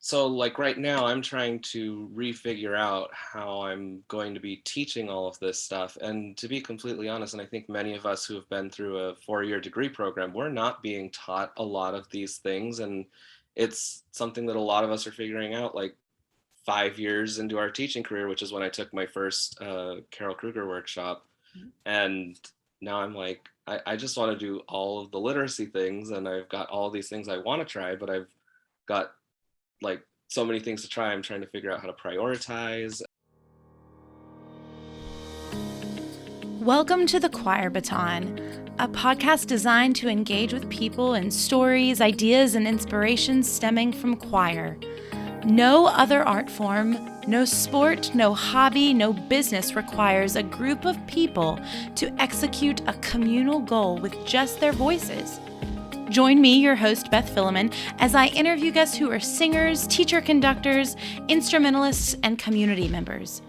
So like right now I'm trying to refigure out how I'm going to be teaching all of this stuff. And to be completely honest, and I think many of us who have been through a 4-year degree program, we're not being taught a lot of these things. And it's something that a lot of us are figuring out like 5 years into our teaching career, which is when I took my first Carol Kruger workshop. And now I'm like, I just want to do all of the literacy things, and I've got all these things I want to try, but I've got like so many things to try. I'm trying to figure out how to prioritize. Welcome to the Choir Baton, a podcast designed to engage with people in stories, ideas, and inspirations stemming from choir. No other art form, no sport, no hobby, no business requires a group of people to execute a communal goal with just their voices. Join me, your host, Beth Philemon, as I interview guests who are singers, teacher-conductors, instrumentalists, and community members.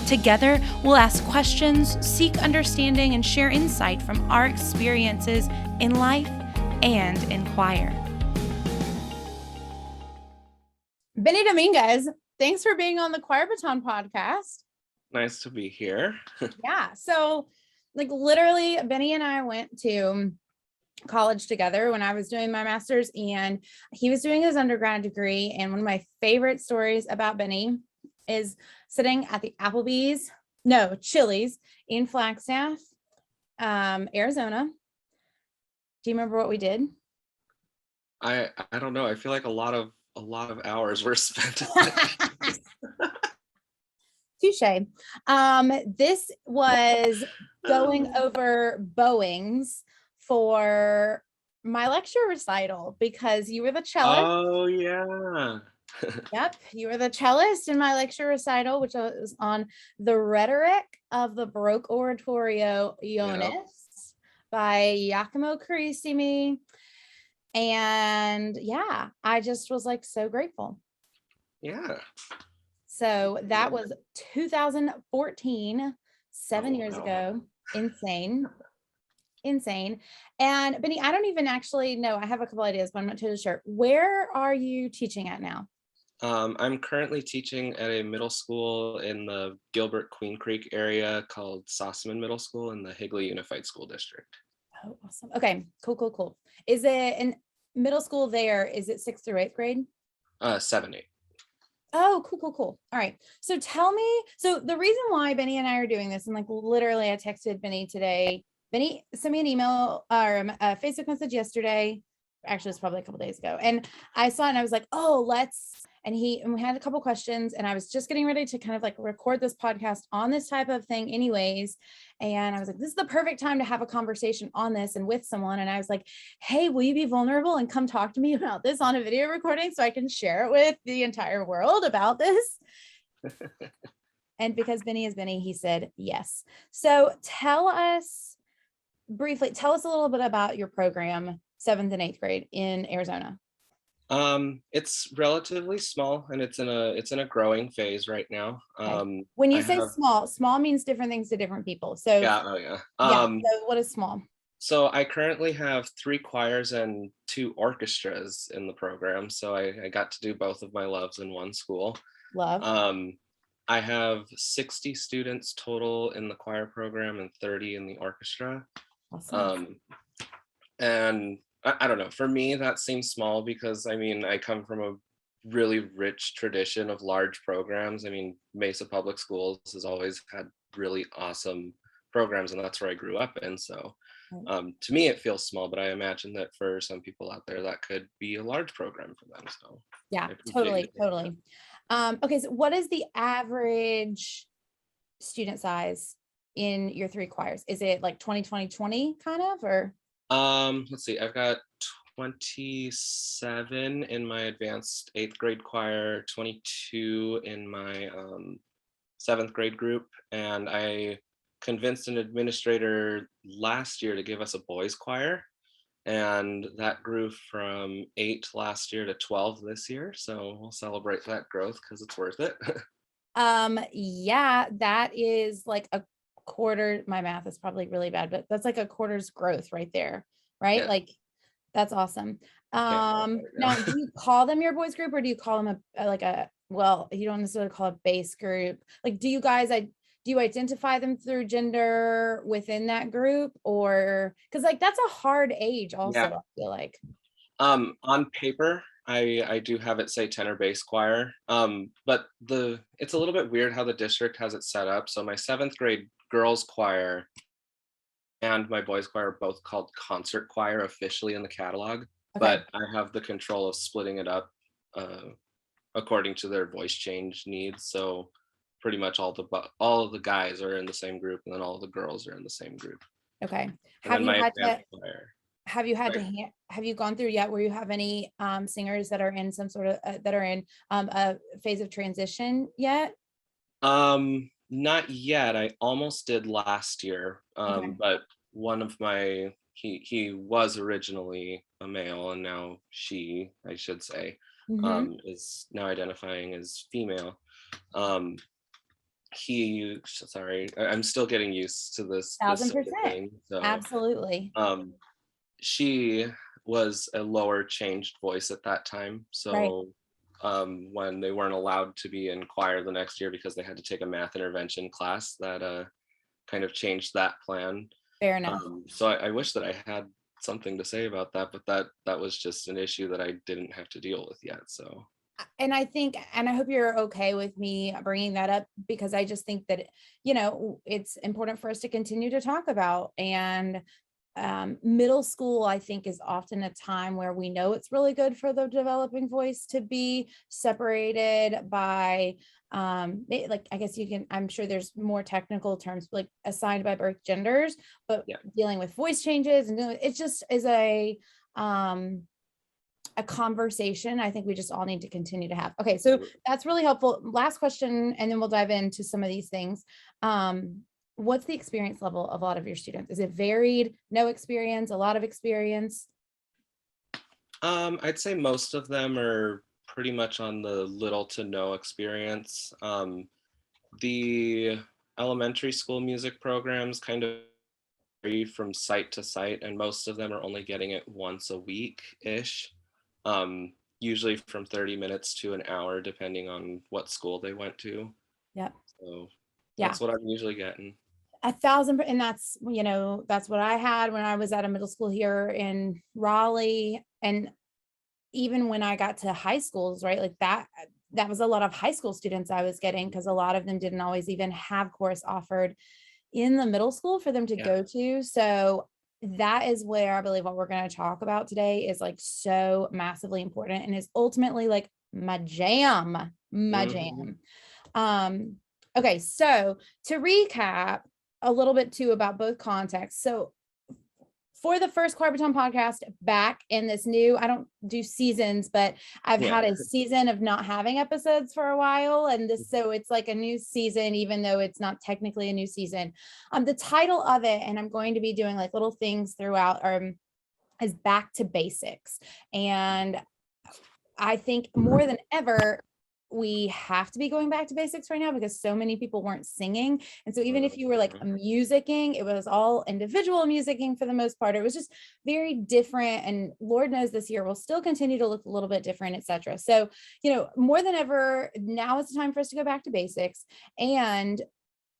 Together, we'll ask questions, seek understanding, and share insight from our experiences in life and in choir. Benny Dominguez, thanks for being on the Choir Baton Podcast. Nice to be here. Yeah, so like literally, Benny and I went to college together when I was doing my master's, and he was doing his undergrad degree. And one of my favorite stories about Benny is sitting at the Chili's in Flagstaff, Arizona. Do you remember what we did? I don't know. I feel like a lot of hours were spent. Touche. This was going over bowings for my lecture recital because you were the cellist. Oh yeah. Yep, you were the cellist in my lecture recital, which was on the rhetoric of the Baroque oratorio Ionis by Giacomo Carissimi. And yeah, I just was like so grateful. Yeah. So that was 2014, 7 years ago. Insane. And Benny, I don't even actually know. I have a couple ideas, but I'm not totally sure. Where are you teaching at now? I'm currently teaching at a middle school in the Gilbert Queen Creek area called Sossaman Middle School in the Higley Unified School District. Oh, awesome. Okay, cool. Is it in middle school there? Is it 6th through 8th grade? 7, 8. Oh, cool. All right. So tell me, so the reason why Benny and I are doing this, and like literally I texted Benny today. Benny sent me an email or a Facebook message yesterday. Actually, it's probably a couple days ago. And I saw it and I was like, and we had a couple questions, and I was just getting ready to kind of like record this podcast on this type of thing anyways. And I was like, this is the perfect time to have a conversation on this and with someone. And I was like, hey, will you be vulnerable and come talk to me about this on a video recording so I can share it with the entire world about this? And because Benny is Benny, he said yes. So tell us a little bit about your program, 7th and 8th grade in Arizona. It's relatively small, and it's in a growing phase right now. Okay. When you say small means different things to different people. So yeah. So what is small? So I currently have 3 choirs and 2 orchestras in the program. So I got to do both of my loves in one school. Love. I have 60 students total in the choir program and 30 in the orchestra. Awesome. And I don't know, for me, that seems small because I come from a really rich tradition of large programs. Mesa Public Schools has always had really awesome programs, and that's where I grew up in. So to me, it feels small, but I imagine that for some people out there, that could be a large program for them. So yeah, totally. Okay, so what is the average student size in your 3 choirs? Is it like 20 kind of, or? Let's see, I've got 27 in my advanced 8th grade choir, 22 in my 7th grade group, and I convinced an administrator last year to give us a boys choir, and that grew from 8 last year to 12 this year. So we'll celebrate that growth because it's worth it. Yeah, that is like a quarter. My math is probably really bad, but that's like a quarter's growth right there, right? Yeah. Like that's awesome. Now, do you call them your boys group, or do you call them well, you don't necessarily call it base group? Like, do you identify them through gender within that group, or because like that's a hard age also, Yeah. I feel like. On paper, I do have it say tenor bass choir, but it's a little bit weird how the district has it set up. So my 7th grade girls choir and my boys choir are both called concert choir officially in the catalog, Okay. but I have the control of splitting it up according to their voice change needs. So pretty much all of the guys are in the same group, and then all of the girls are in the same group. Okay. And then my advanced choir. Have you gone through yet where you have any singers that are in some sort of that are in a phase of transition yet? Not yet. I almost did last year. Okay. But one of my he was originally a male, and now I should say, Mhm. is now identifying as female. Sorry, I'm still getting used to this sort of 1000%. thing. So Absolutely. she was a lower changed voice at that time. Right. So when they weren't allowed to be in choir the next year because they had to take a math intervention class, that kind of changed that plan. Fair enough. So I wish that I had something to say about that, but that was just an issue that I didn't have to deal with yet. So. And I hope you're okay with me bringing that up, because I just think that, it's important for us to continue to talk about. And middle school, I think, is often a time where we know it's really good for the developing voice to be separated by, like, I guess I'm sure there's more technical terms like assigned by birth genders, but Yeah. dealing with voice changes and it just is a conversation I think we just all need to continue to have. Okay, so that's really helpful. Last question, and then we'll dive into some of these things. What's the experience level of a lot of your students? Is it varied, no experience, a lot of experience? I'd say most of them are pretty much on the little to no experience. The elementary school music programs kind of vary from site to site, and most of them are only getting it once a week-ish. Usually from 30 minutes to an hour, depending on what school they went to. Yep. So Yeah. that's what I'm usually getting. 1,000, and that's what I had when I was at a middle school here in Raleigh. And even when I got to high schools, right, like that was a lot of high school students I was getting, because a lot of them didn't always even have course offered in the middle school for them to go to. So that is where I believe what we're going to talk about today is like so massively important, and is ultimately like my jam. Okay, so to recap a little bit too about both contexts. So for the first Choir Baton podcast back in this new, I don't do seasons, but I've had a season of not having episodes for a while. And so it's like a new season, even though it's not technically a new season. The title of it, and I'm going to be doing like little things throughout, is Back to Basics. And I think more than ever, we have to be going back to basics right now, because so many people weren't singing. And so even if you were like musicking, it was all individual musicking for the most part. It was just very different. And Lord knows this year will still continue to look a little bit different, etc. So, more than ever, now is the time for us to go back to basics. And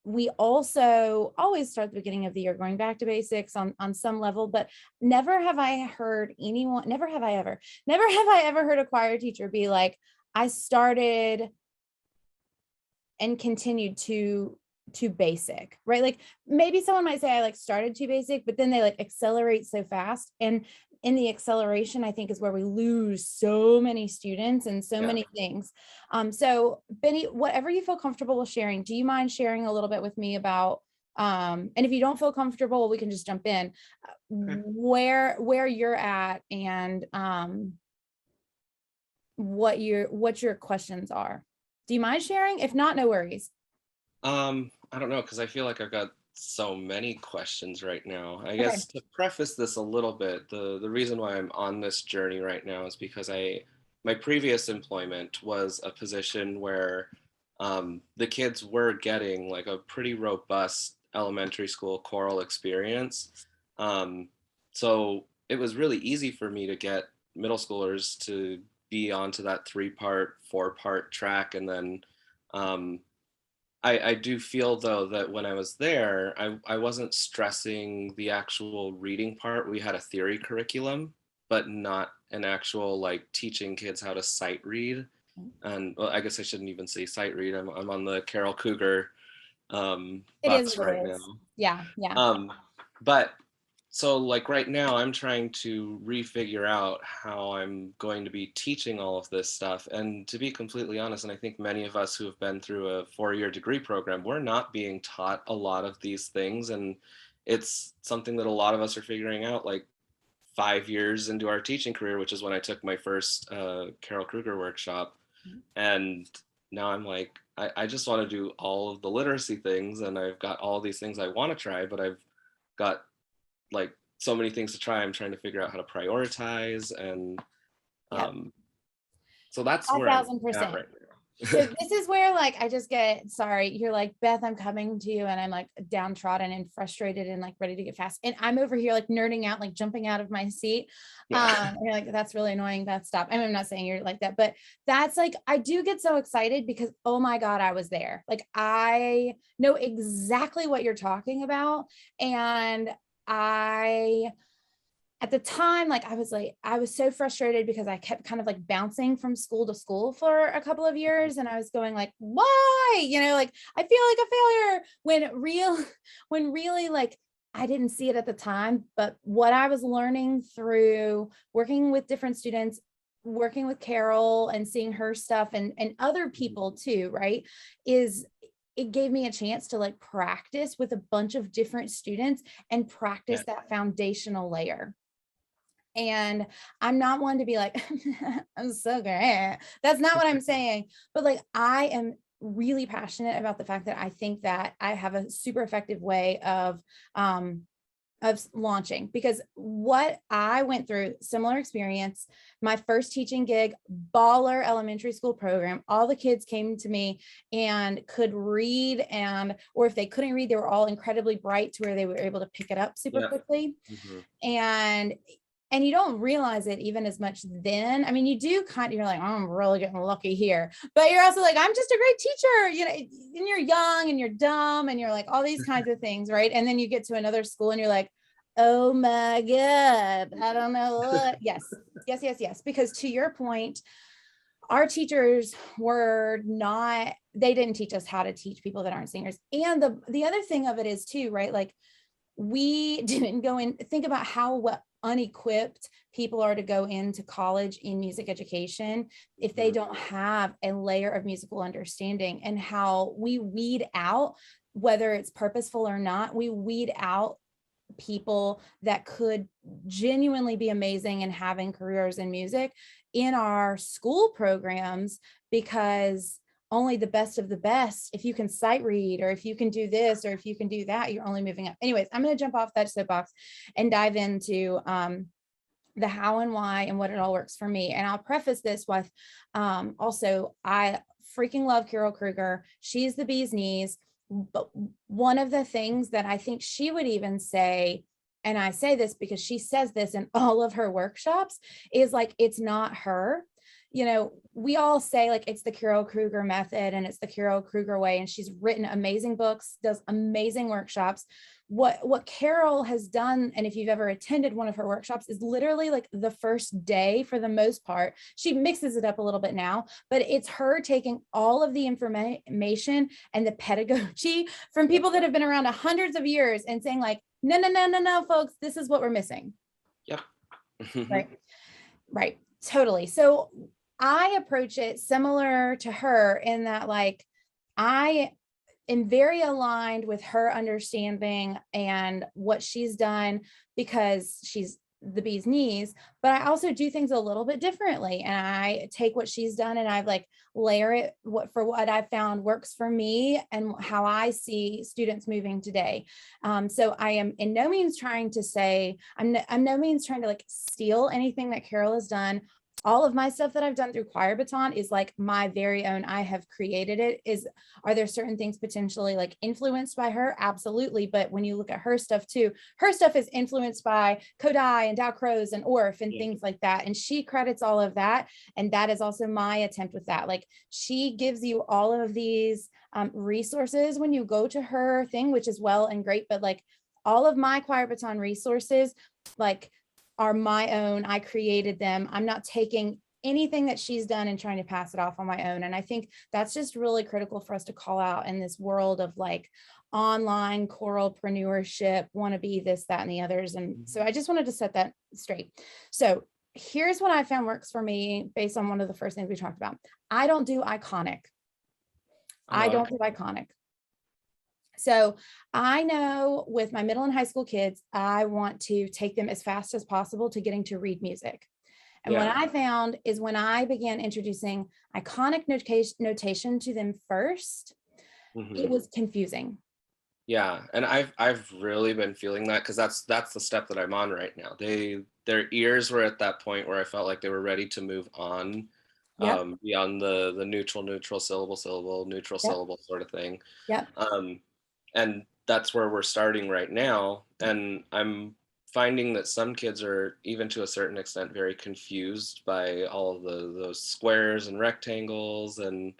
we also always start the beginning of the year going back to basics on some level, but never have I ever heard a choir teacher be like, I started and continued to basic, right? Like maybe someone might say I like started to basic, but then they like accelerate so fast. And in the acceleration, I think is where we lose so many students and so many things. So Benny, whatever you feel comfortable with sharing, do you mind sharing a little bit with me about, and if you don't feel comfortable, we can just jump in, where you're at, and what your questions are. Do you mind sharing? If not, no worries. I don't know, because I feel like I've got so many questions right now. I guess to preface this a little bit, the reason why I'm on this journey right now is because my previous employment was a position where the kids were getting like a pretty robust elementary school choral experience. So it was really easy for me to get middle schoolers to be onto that 3-part, 4-part track. And then I do feel though that when I was there, I wasn't stressing the actual reading part. We had a theory curriculum, but not an actual like teaching kids how to sight read. And well, I guess I shouldn't even say sight read. I'm on the Carol Cougar It is bus what right it now. is. Yeah. But so like right now I'm trying to refigure out how I'm going to be teaching all of this stuff. And to be completely honest, and I think many of us who have been through a 4-year degree program, we're not being taught a lot of these things. And it's something that a lot of us are figuring out like 5 years into our teaching career, which is when I took my first Carol Kruger workshop. And now I'm like, I just want to do all of the literacy things, and I've got all these things I want to try, but I've got like so many things to try. I'm trying to figure out how to prioritize, and Yep. So that's where I'm at 1,000%. right now. So this is where like I just get sorry. You're like, Beth, I'm coming to you, and I'm like downtrodden and frustrated and like ready to get fast. And I'm over here like nerding out, like jumping out of my seat. And you're like, that's really annoying. Beth, stop. I mean, I'm not saying you're like that, but that's like I do get so excited because oh my God, I was there. Like I know exactly what you're talking about. And I at the time, like I was so frustrated because I kept kind of like bouncing from school to school for a couple of years. And I was going like, why? Like I feel like a failure when really like I didn't see it at the time. But what I was learning through working with different students, working with Carol and seeing her stuff and other people too, right, is it gave me a chance to like practice with a bunch of different students and practice that foundational layer. And I'm not one to be like, I'm so great. That's not what I'm saying. But like, I am really passionate about the fact that I think that I have a super effective way of launching, because what I went through, similar experience, my first teaching gig, baller elementary school program, all the kids came to me and could read, or if they couldn't read, they were all incredibly bright to where they were able to pick it up super quickly. And you don't realize it even as much then. I mean, you do kind of, you're like, oh, I'm really getting lucky here. But you're also like, I'm just a great teacher, and you're young and you're dumb and you're like all these kinds of things, right? And then you get to another school and you're like, oh my God, I don't know what. Yes. Because to your point, our teachers were not, they didn't teach us how to teach people that aren't singers. And the other thing of it is too, right? Like we didn't go in, think about how unequipped people are to go into college in music education if they don't have a layer of musical understanding, and how we weed out, whether it's purposeful or not, we weed out people that could genuinely be amazing and having careers in music in our school programs, because only the best of the best, if you can sight read, or if you can do this, or if you can do that, you're only moving up. Anyways, I'm going to jump off that soapbox and dive into the how and why and what it all works for me. And I'll preface this with also, I freaking love Carol Kruger. She's the bee's knees. But one of the things that I think she would even say, and I say this because she says this in all of her workshops, is like, it's not her. We all say like it's the Carol Kruger method and it's the Carol Kruger way, and she's written amazing books, does amazing workshops. What Carol has done, and if you've ever attended one of her workshops, is literally like the first day, for the most part, she mixes it up a little bit now, but it's her taking all of the information and the pedagogy from people that have been around hundreds of years and saying like, no, folks, this is what we're missing. Yep. Right. Totally. So I approach it similar to her in that, like, I am very aligned with her understanding and what she's done, because she's the bee's knees, but I also do things a little bit differently. And I take what she's done and I've like layer it what I've found works for me and how I see students moving today. So I am in no means trying to say, I'm no means trying to like steal anything that Carol has done. all of my stuff that I've done through Choir Baton is like my very own. I have created it. Are there certain things potentially like influenced by her? Absolutely. But when you look at her stuff too, her stuff is influenced by Kodai and Dow Crows and Orff and things like that. And she credits all of that. And that is also my attempt with that. Like she gives you all of these resources when you go to her thing, which is well and great. But like all of my Choir Baton resources, like are my own. I created them. I'm not taking anything that she's done and trying to pass it off on my own. And I think that's just really critical for us to call out in this world of like online choralpreneurship, want to be this, that, and the others. And so I just wanted to set that straight. So here's what I found works for me based on one of the first things we talked about. I don't do iconic. I don't do iconic. So I know with my middle and high school kids, I want to take them as fast as possible to getting to read music. And what I found is when I began introducing iconic notation to them first, it was confusing. Yeah. And I've really been feeling that because that's the step that I'm on right now. Their ears were at that point where I felt like they were ready to move on beyond the neutral syllable neutral syllable sort of thing. And that's where we're starting right now. And I'm finding that some kids are, even to a certain extent, very confused by all of those squares and rectangles. And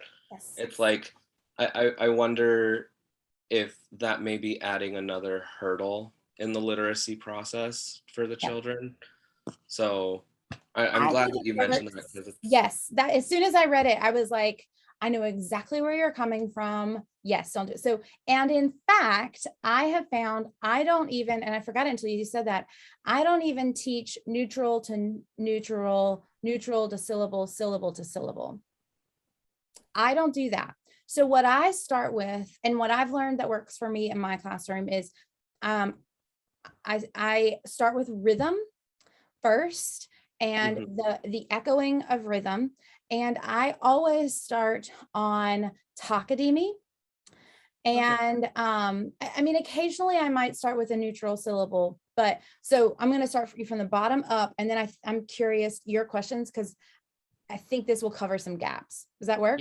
it's like, I wonder if that may be adding another hurdle in the literacy process for the children. So I'm glad that you mentioned that. Yes, that as soon as I read it, I was like, I know exactly where you're coming from. Yes, don't do it. So, and in fact, I have found I don't even, and I forgot it until you said that, I don't even teach neutral to neutral, neutral to syllable, syllable to syllable. I don't do that. So what I start with, and what I've learned that works for me in my classroom is I start with rhythm first and the echoing of rhythm. And I always start on Takadimi. And I mean, occasionally I might start with a neutral syllable, but so I'm going to start from the bottom up. And then I'm curious your questions, because I think this will cover some gaps. Does that work?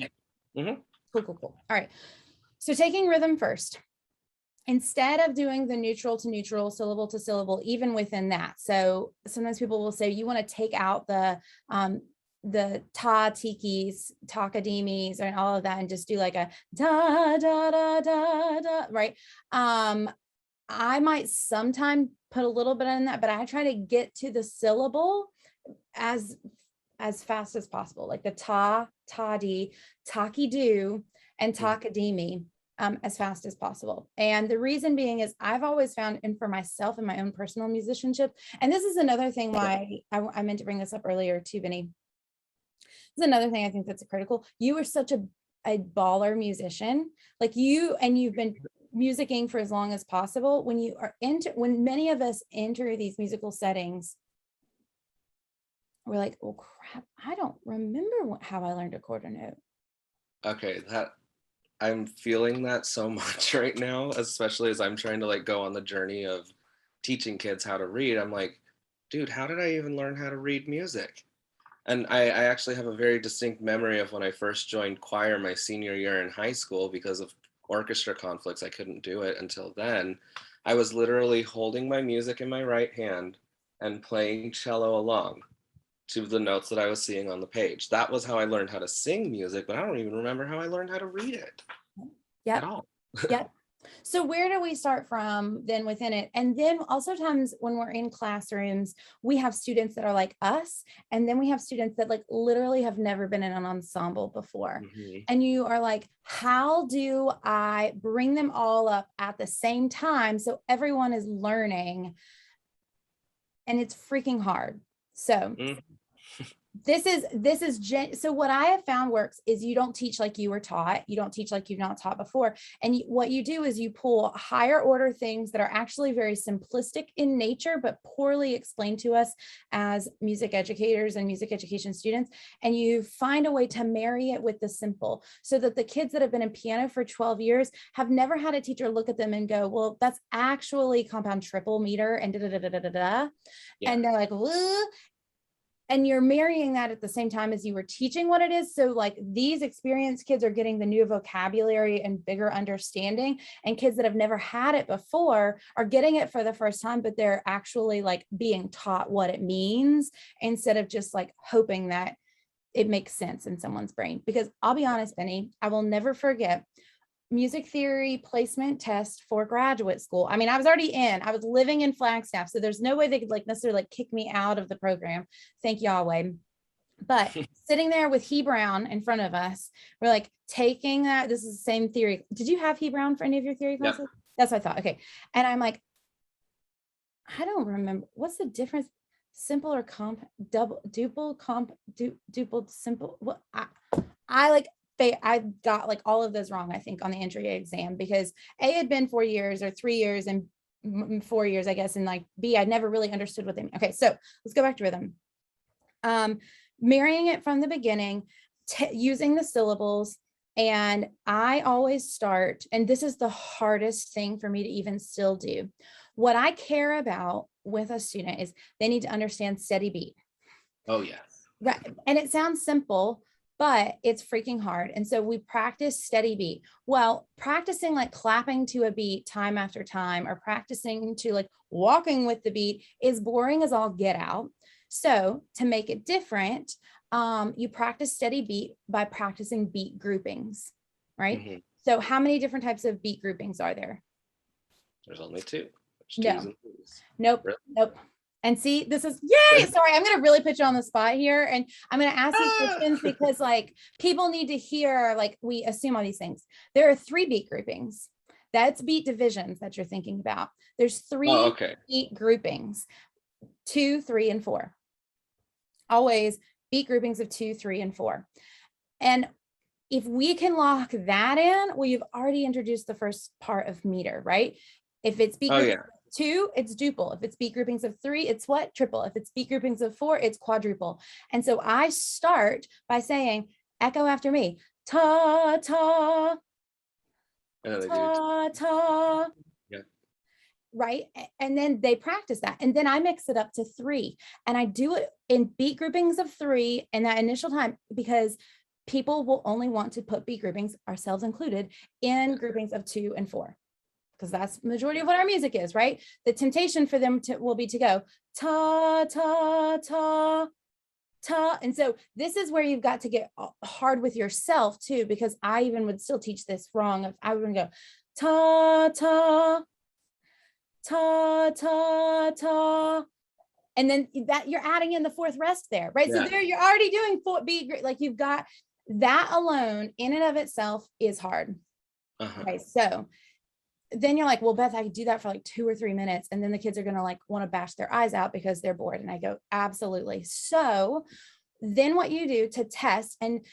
Yeah. Cool. All right. So taking rhythm first, instead of doing the neutral to neutral, syllable to syllable, even within that. So sometimes people will say you want to take out the ta tikis, takadimis, and all of that, and just do like a da da da da da, right? I might sometimes put a little bit in that, but I try to get to the syllable as fast as possible, like the ta, tadi, taki do, and takadimi, as fast as possible. And the reason being is I've always found, and for myself in my own personal musicianship, and this is another thing why I meant to bring this up earlier too, Benny. This is another thing I think that's critical. You are such a baller musician, like you've been musicking for as long as possible. When many of us enter these musical settings, we're like, oh crap, I don't remember how I learned a quarter note. Okay, I'm feeling that so much right now, especially as I'm trying to like go on the journey of teaching kids how to read. I'm like, dude, how did I even learn how to read music? And I actually have a very distinct memory of when I first joined choir my senior year in high school. Because of orchestra conflicts, I couldn't do it until then. I was literally holding my music in my right hand and playing cello along to the notes that I was seeing on the page. That was how I learned how to sing music, but I don't even remember how I learned how to read it at all. Yep. So where do we start from then within it? And then also times when we're in classrooms, we have students that are like us, and then we have students that like literally have never been in an ensemble before. And you are like, how do I bring them all up at the same time so everyone is learning? And it's freaking hard. So so what I have found works is you don't teach like you were taught. You don't teach like you've not taught before. And what you do is you pull higher order things that are actually very simplistic in nature, but poorly explained to us as music educators and music education students. And you find a way to marry it with the simple, so that the kids that have been in piano for 12 years have never had a teacher look at them and go, well, that's actually compound triple meter and da da da da da da. And they're like, whoa. and you're marrying that at the same time as you were teaching what it is. So like these experienced kids are getting the new vocabulary and bigger understanding, and kids that have never had it before are getting it for the first time, but they're actually like being taught what it means instead of just like hoping that it makes sense in someone's brain. Because I'll be honest, Benny, I will never forget music theory placement test for graduate school. I mean, I was living in Flagstaff, so there's no way they could like necessarily like kick me out of the program. Thank Yahweh. But sitting there with He Brown in front of us, we're like taking that. This is the same theory. Did you have He Brown for any of your theory classes? Yep. That's what I thought. Okay. And I'm like, I don't remember. What's the difference? Simple or duple, simple. What I like, I got like all of those wrong, I think, on the entry exam, because A had been 4 years or 3 years and 4 years, I guess. And like B, I never really understood what they mean. Okay. So let's go back to rhythm. Marrying it from the beginning, using the syllables. And I always start, and this is the hardest thing for me to even still do. What I care about with a student is they need to understand steady beat. Oh, yes. Right. And it sounds simple, but it's freaking hard. And so we practice steady beat. Well, practicing like clapping to a beat time after time, or practicing to like walking with the beat is boring as all get out. So to make it different, you practice steady beat by practicing beat groupings, right? Mm-hmm. So how many different types of beat groupings are there? There's only two. No. Nope. Really? Nope. And see, this is, yay, sorry, I'm going to really put you on the spot here. And I'm going to ask you questions because like people need to hear, like we assume all these things. There are 3 beat groupings. That's beat divisions that you're thinking about. There's 3 beat groupings, 2, 3, and 4. Always beat groupings of 2, 3, and 4. And if we can lock that in, well, you've already introduced the first part of meter, right? If it's beat groupings of 2, it's duple. If it's beat groupings of 3, it's what? Triple. If it's beat groupings of 4, it's quadruple. And so I start by saying, echo after me, ta, ta, ta, ta. Yeah. Right. And then they practice that. And then I mix it up to 3. And I do it in beat groupings of 3 in that initial time, because people will only want to put beat groupings, ourselves included, in groupings of 2 and 4. Because that's the majority of what our music is, right? The temptation for them will be to go ta, ta, ta, ta. And so this is where you've got to get hard with yourself too, because I even would still teach this wrong. If I would go ta, ta, ta, ta, ta. And then that you're adding in the 4th rest there, right? Yeah. So there you're already doing 4 beat, like you've got that alone in and of itself is hard. Okay, so then you're like, well, Beth, I could do that for like 2 or 3 minutes. And then the kids are going to like want to bash their eyes out because they're bored. And I go, absolutely. So then what you do to test, and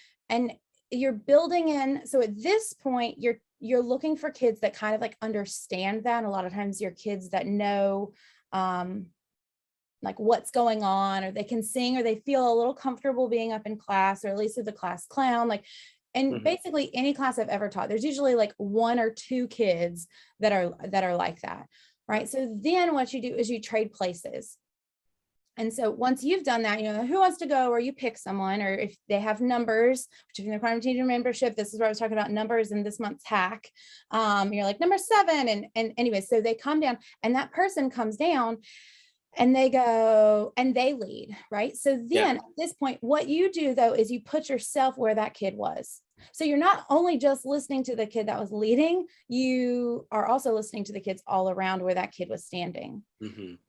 you're building in. So at this point, you're looking for kids that kind of like understand that. And a lot of times you're kids that know, like what's going on, or they can sing, or they feel a little comfortable being up in class, or at least with the class clown, like. And basically any class I've ever taught, there's usually like 1 or 2 kids that are like that, right? So then what you do is you trade places. And so once you've done that, you know, who wants to go, or you pick someone, or if they have numbers, which if you're in the teacher membership, this is where I was talking about numbers in this month's hack. You're like number 7. And anyway, so they come down, and that person comes down, and they go and they lead, right? So then at this point, what you do though, is you put yourself where that kid was. So you're not only just listening to the kid that was leading, you are also listening to the kids all around where that kid was standing,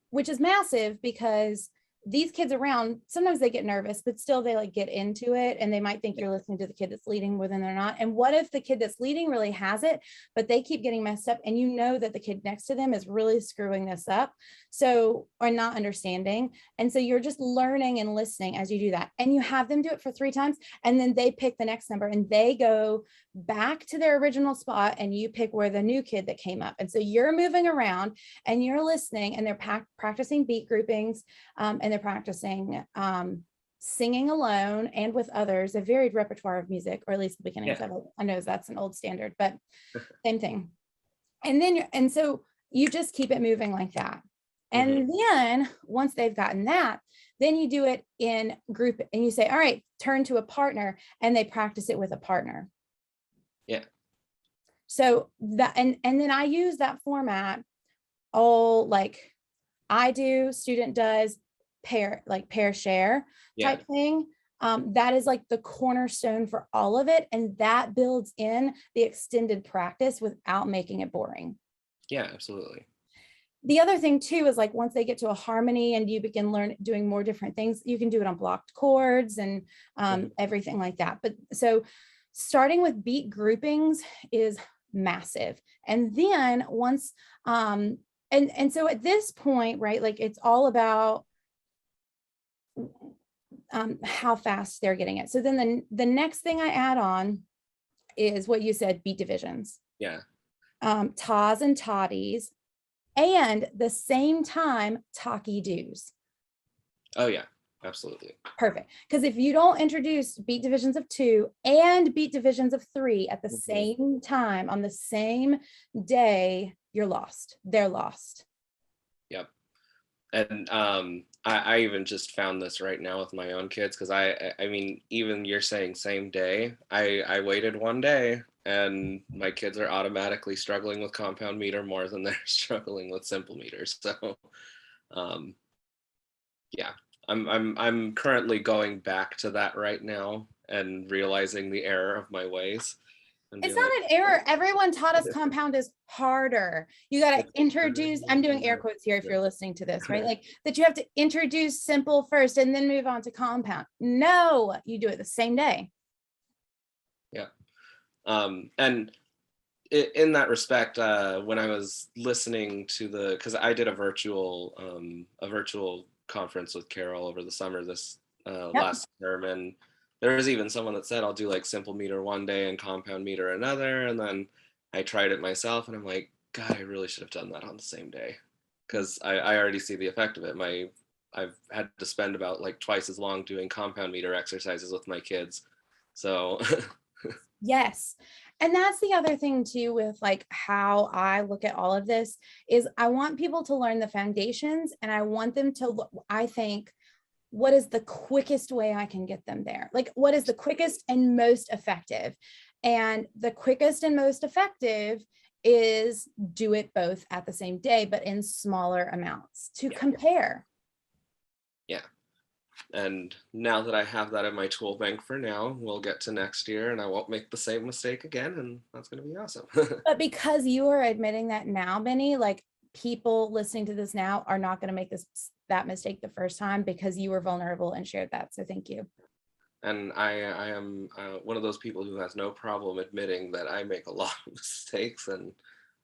which is massive, because these kids around, sometimes they get nervous, but still they like get into it, and they might think you're listening to the kid that's leading more than they're not. And what if the kid that's leading really has it, but they keep getting messed up, and you know that the kid next to them is really screwing this up, so, or not understanding. And so you're just learning and listening as you do that. And you have them do it for 3 times, and then they pick the next number, and they go back to their original spot, and you pick where the new kid that came up. And so you're moving around and you're listening, and they're practicing beat groupings, and they're practicing singing alone and with others, a varied repertoire of music, or at least the beginnings of it. I know that's an old standard, but same thing. And then, and so you just keep it moving like that. And then once they've gotten that, then you do it in group and you say, all right, turn to a partner, and they practice it with a partner. Yeah. So that, and then I use that format all like I do, student does, pair share type thing. That is like the cornerstone for all of it. And that builds in the extended practice without making it boring. Yeah, absolutely. The other thing too is like once they get to a harmony and you begin doing more different things, you can do it on blocked chords and everything like that. But so starting with beat groupings is massive. And then once and so at this point, right, like it's all about how fast they're getting it. So then the next thing I add on is what you said, beat divisions. Yeah. Tas and toddies, and the same time talkie do's. Oh yeah, absolutely. Perfect. Because if you don't introduce beat divisions of 2 and beat divisions of 3 at the same time on the same day, you're lost. They're lost. Yep. And I even just found this right now with my own kids, because I mean, even you're saying same day, I waited one day and my kids are automatically struggling with compound meter more than they're struggling with simple meters. So yeah, I'm currently going back to that right now and realizing the error of my ways. It's not an error. Everyone taught us compound is harder. You got to introduce, I'm doing air quotes here if you're listening to this, right? Like that you have to introduce simple first and then move on to compound. No, you do it the same day. Yeah. And in that respect, when I was listening to because I did a virtual conference with Carol over the summer this last term, and there was even someone that said, I'll do like simple meter one day and compound meter another. And then I tried it myself and I'm like, God, I really should have done that on the same day, because I already see the effect of it. I've had to spend about like twice as long doing compound meter exercises with my kids. So yes. And that's the other thing too, with like how I look at all of this is I want people to learn the foundations, and I want them to look, I think, what is the quickest way I can get them there? Like, what is the quickest and most effective? And the quickest and most effective is do it both at the same day, but in smaller amounts to compare. Yeah. And now that I have that in my tool bank for now, we'll get to next year and I won't make the same mistake again. And that's going to be awesome. But because you are admitting that now, Benny, like people listening to this now are not going to make that mistake the first time, because you were vulnerable and shared that. So thank you. And I am one of those people who has no problem admitting that I make a lot of mistakes, and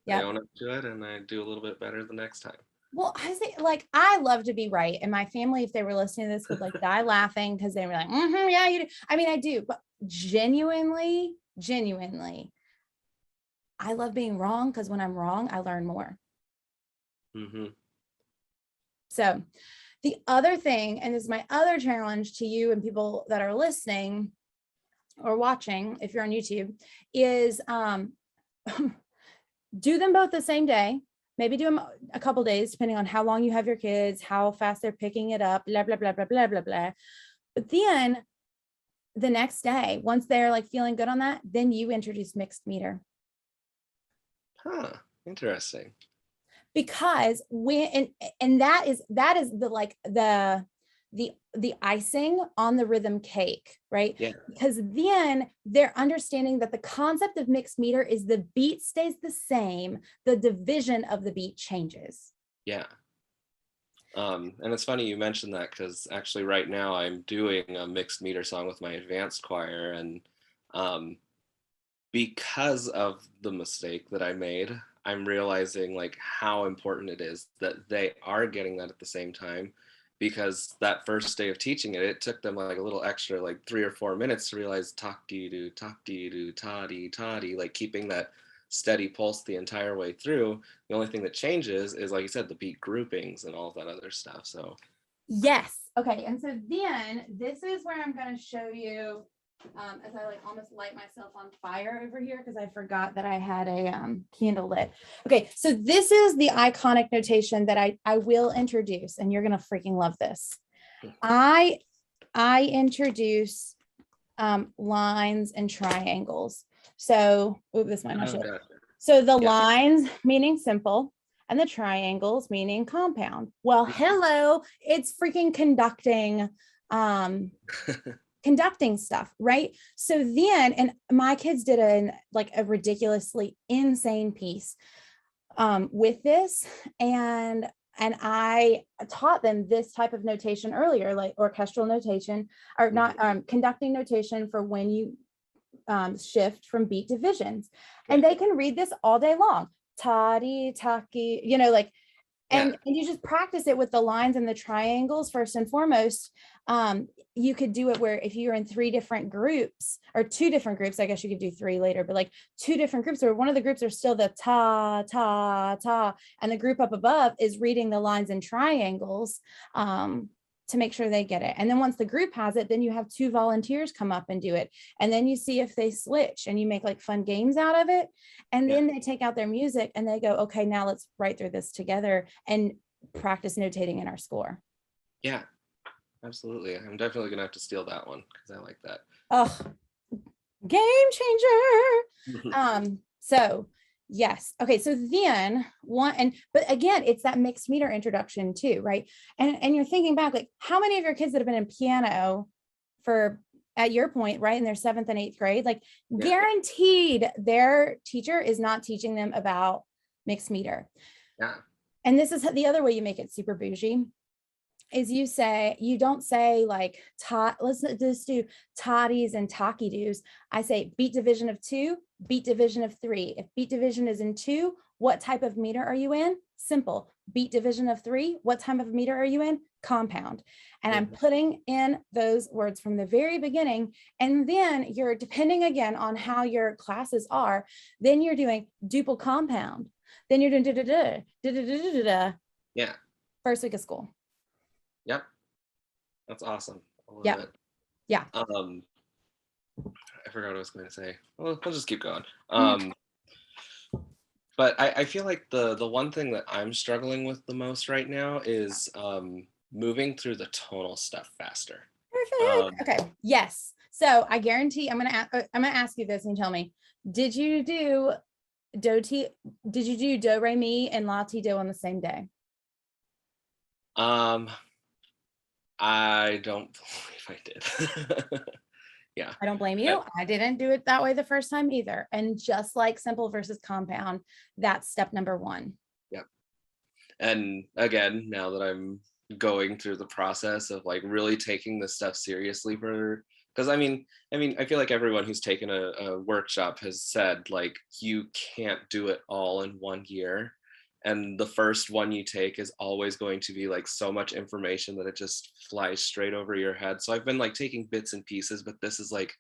I own up to it, and I do a little bit better the next time. Well, I say, like, I love to be right. And my family, if they were listening to this, would like die laughing, because they were like, yeah, you do. I mean, I do, but genuinely, I love being wrong, because when I'm wrong, I learn more. So the other thing, and this is my other challenge to you and people that are listening or watching, if you're on YouTube, is do them both the same day. Maybe do them a couple days, depending on how long you have your kids, how fast they're picking it up, blah, blah, blah, blah, blah, blah, blah. But then the next day, once they're like feeling good on that, then you introduce mixed meter. Huh, interesting. Because when, and that is the, like the icing on the rhythm cake, right? Yeah. Because then they're understanding that the concept of mixed meter is the beat stays the same, the division of the beat changes. Yeah. And it's funny you mentioned that, because actually right now I'm doing a mixed meter song with my advanced choir, and because of the mistake that I made, I'm realizing like how important it is that they are getting that at the same time, because that first day of teaching it, it took them like a little extra, like 3 or 4 minutes to realize talk-dee-doo, toddy, toddy, like keeping that steady pulse the entire way through. The only thing that changes is, like you said, the beat groupings and all of that other stuff. So yes. Okay. And so then this is where I'm going to show you as I like almost light myself on fire over here because I forgot that I had a candle lit. Okay, so this is the iconic notation that I will introduce, and you're gonna freaking love this. I introduce lines and triangles. So, this might not show. So the lines meaning simple, and the triangles meaning compound. Well, hello, it's freaking conducting stuff, right? So then, and my kids did a ridiculously insane piece with this, and I taught them this type of notation earlier, like orchestral notation, or not conducting notation for when you shift from beat divisions, and they can read this all day long. Toddy, taki, and you just practice it with the lines and the triangles first and foremost. You could do it where if you're in 3 different groups or 2 different groups, I guess you could do 3 later, but like 2 different groups, or one of the groups are still the ta, ta, ta, and the group up above is reading the lines and triangles to make sure they get it. And then once the group has it, then you have 2 volunteers come up and do it. And then you see if they switch, and you make like fun games out of it. And then they take out their music and they go, okay, now let's write through this together and practice notating in our score. Yeah, absolutely. I'm definitely gonna have to steal that one because I like that. Oh, game changer. So yes. Okay. So then but again, it's that mixed meter introduction too, right? And you're thinking back, like how many of your kids that have been in piano for, at your point, right, in their 7th and 8th grade, like guaranteed their teacher is not teaching them about mixed meter. Yeah. And this is the other way you make it super bougie, is you don't say like let's just do toddies and taki doos. I say beat division of 2, beat division of 3. If beat division is in 2, what type of meter are you in? Simple. Beat division of 3, what type of meter are you in? Compound. And I'm putting in those words from the very beginning. And then you're, depending again on how your classes are, then you're doing duple compound. Then you're doing da-da-da. Yeah. First week of school. Yep. That's awesome. I love it. Yeah. I forgot what I was going to say. Well, I'll just keep going. But I feel like the one thing that I'm struggling with the most right now is moving through the tonal stuff faster. Perfect. Okay. Yes. So I guarantee I'm gonna ask you this and tell me, did you do do re mi and la ti do on the same day? I don't believe I did. Yeah. I don't blame you. I didn't do it that way the first time either. And just like simple versus compound, that's step number 1. Yep. And again, now that I'm going through the process of like really taking this stuff seriously because I mean, I feel like everyone who's taken a workshop has said like you can't do it all in 1 year. And the first one you take is always going to be like so much information that it just flies straight over your head. So I've been like taking bits and pieces, but this is like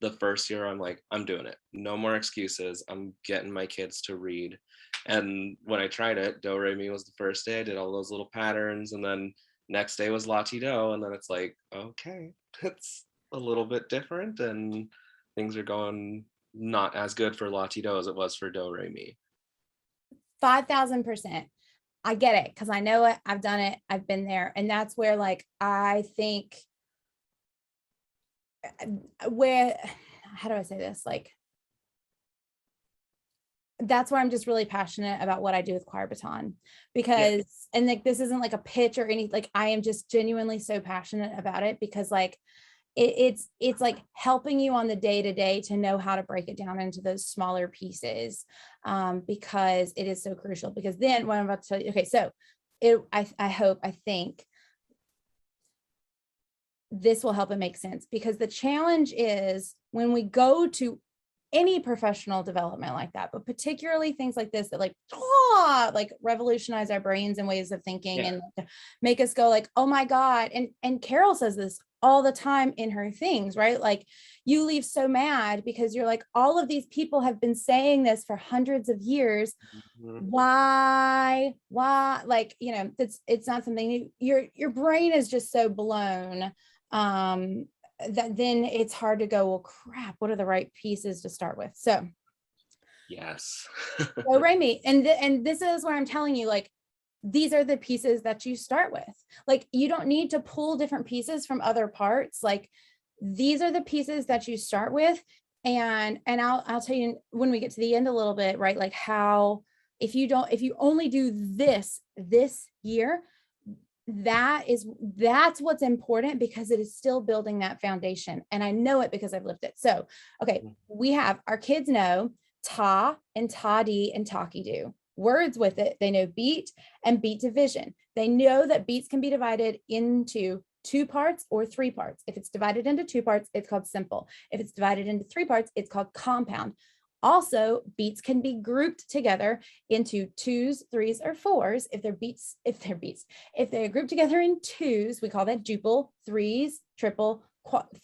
the first year I'm like, I'm doing it. No more excuses. I'm getting my kids to read. And when I tried it, do re mi was the first day. I did all those little patterns, and then next day was la ti do, and then it's like, okay, it's a little bit different, and things are going not as good for la ti do as it was for do re mi. 5,000%. I get it because I know it. I've done it. I've been there. And that's where like, I think how do I say this? Like, that's why I'm just really passionate about what I do with Choir Baton, because, and like, this isn't like a pitch or any, like, I am just genuinely so passionate about it because like, it's like helping you on the day-to-day to know how to break it down into those smaller pieces, because it is so crucial. Because then what I'm about to tell you, okay, so I think this will help it make sense, because the challenge is when we go to any professional development like that, but particularly things like this that like revolutionize our brains and ways of thinking and make us go like, oh my God. And Carol says this all the time in her things, right? Like, you leave so mad because you're like, all of these people have been saying this for hundreds of years. Why, like, you know, it's not something your brain is just so blown, that then it's hard to go, well, crap, what are the right pieces to start with? So Yes. do, re, mi. And this is where I'm telling you, like, these are the pieces that you start with. Like, you don't need to pull different pieces from other parts. Like, these are the pieces that you start with. And I'll tell you when we get to the end a little bit, right? Like how, if you only do this year, that's what's important, because it is still building that foundation. And I know it because I've lived it. So, okay, we have, our kids know ta and ta-dee and talkie-do. Words with it. They know beat and beat division. They know that beats can be divided into 2 parts or 3 parts. If it's divided into 2 parts, it's called simple. If it's divided into 3 parts, it's called compound. Also, beats can be grouped together into 2s, 3s, or 4s. If they're grouped together in 2s, we call that duple, 3s, triple,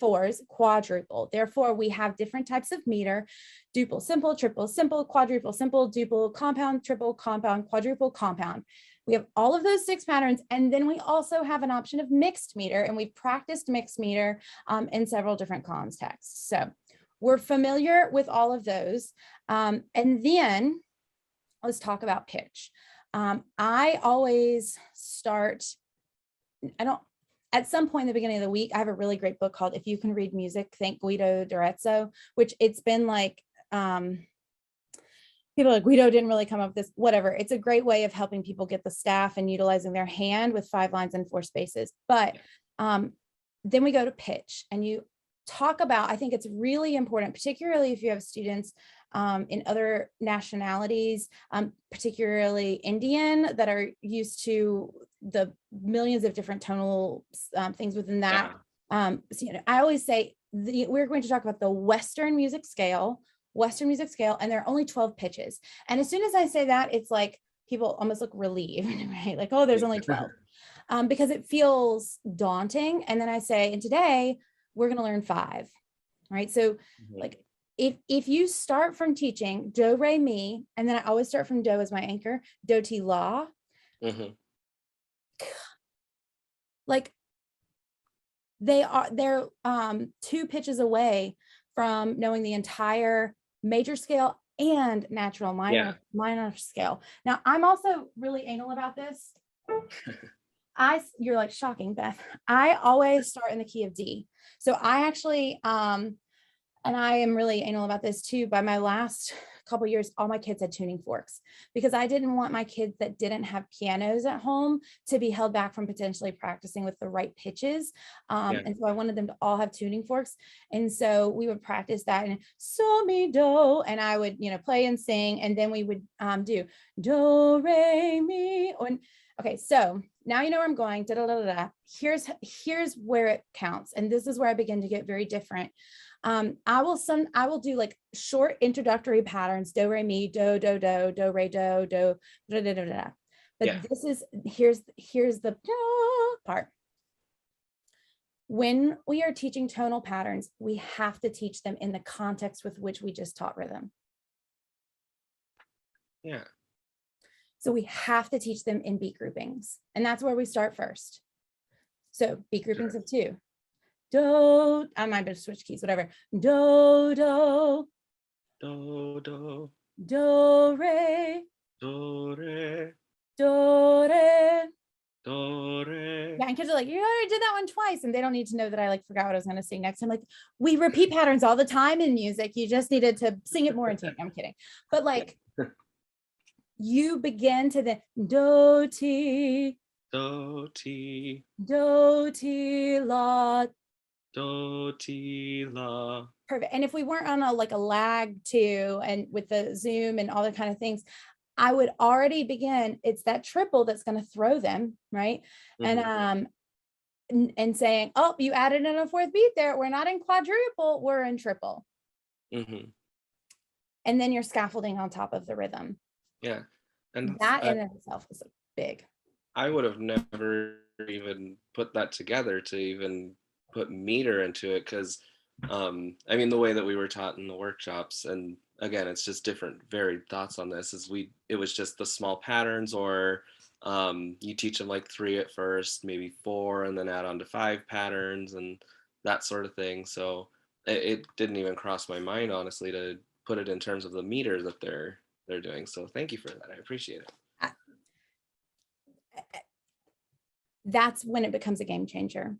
4s, quadruple. Therefore, we have different types of meter: duple, simple, triple, simple, quadruple, simple, duple, compound, triple, compound, quadruple, compound. We have all of those 6 patterns. And then we also have an option of mixed meter, and we've practiced mixed meter in several different contexts. So we're familiar with all of those. And then let's talk about pitch. I always start, at some point in the beginning of the week, I have a really great book called If You Can Read Music, Thank Guido d'Arezzo, which it's been like, people are like, Guido didn't really come up with this, whatever. It's a great way of helping people get the staff and utilizing their hand with 5 lines and 4 spaces. But then we go to pitch, and you talk about, I think it's really important, particularly if you have students in other nationalities, particularly Indian, that are used to the millions of different tonal things within that. So, I always say we're going to talk about the Western music scale, and there are only 12 pitches. And as soon as I say that, it's like people almost look relieved, right? Like, oh, there's only 12, because it feels daunting. And then I say, and today we're going to learn 5, right? So like, if you start from teaching do, re, mi, and then I always start from do as my anchor, do, ti, la, like they're 2 pitches away from knowing the entire major scale and natural minor scale. Now, I'm also really anal about this. You're like, shocking, Beth. I always start in the key of D. So I actually, and I am really anal about this too. By my last couple of years, all my kids had tuning forks, because I didn't want my kids that didn't have pianos at home to be held back from potentially practicing with the right pitches. And so I wanted them to all have tuning forks. And so we would practice that, and so, mi, do, and I would, play and sing. And then we would do do, re, mi. Okay, so now you know where I'm going. Da, da, da, da, da. Here's where it counts. And this is where I begin to get very different. I will do like short introductory patterns: do, re, mi, do, do, do, do, re, do, do, da, da, da, da. But here's the part. When we are teaching tonal patterns, we have to teach them in the context with which we just taught rhythm. Yeah. So we have to teach them in beat groupings, and that's where we start first. So beat groupings of 2. Do, I might have switch keys, whatever. Do, do, do, do, do, re, do, re, do, re, do, re. Yeah, and kids are like, you already did that one twice, and they don't need to know that I like forgot what I was going to sing next. I'm like, we repeat patterns all the time in music. You just needed to sing it more in tune. I'm kidding, but like, you begin to the do, ti, do, ti, do, ti, la, do, ti, la. Perfect. And if we weren't on a lag too, and with the Zoom and all the kind of things, I would already begin. It's that triple that's going to throw them, right? And saying, oh, you added in a 4th beat there. We're not in quadruple, we're in triple. And then you're scaffolding on top of the rhythm. Yeah. And that in itself is big. I would have never even put that together to even put meter into it, because I mean, the way that we were taught in the workshops, and again, it's just different varied thoughts on this, is it was just the small patterns, or you teach them like 3 at first, maybe 4, and then add on to 5 patterns. And that sort of thing. So it didn't even cross my mind, honestly, to put it in terms of the meter that they're doing. So thank you for that. I appreciate it. I- That's when it becomes a game changer.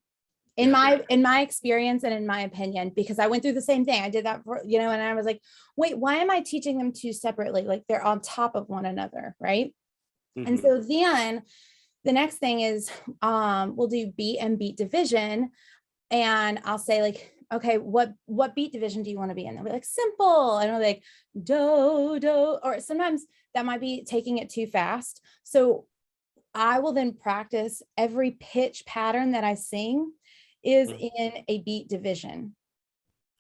In my experience and in my opinion, because I went through the same thing. I did that for, and I was like, wait, why am I teaching them two separately? Like they're on top of one another, right? Mm-hmm. And so then the next thing is we'll do beat and beat division. And I'll say like, okay, what beat division do you want to be in? They'll be like, simple. And I'll be like, do, do, or sometimes that might be taking it too fast. So I will then practice every pitch pattern that I sing is in a beat division.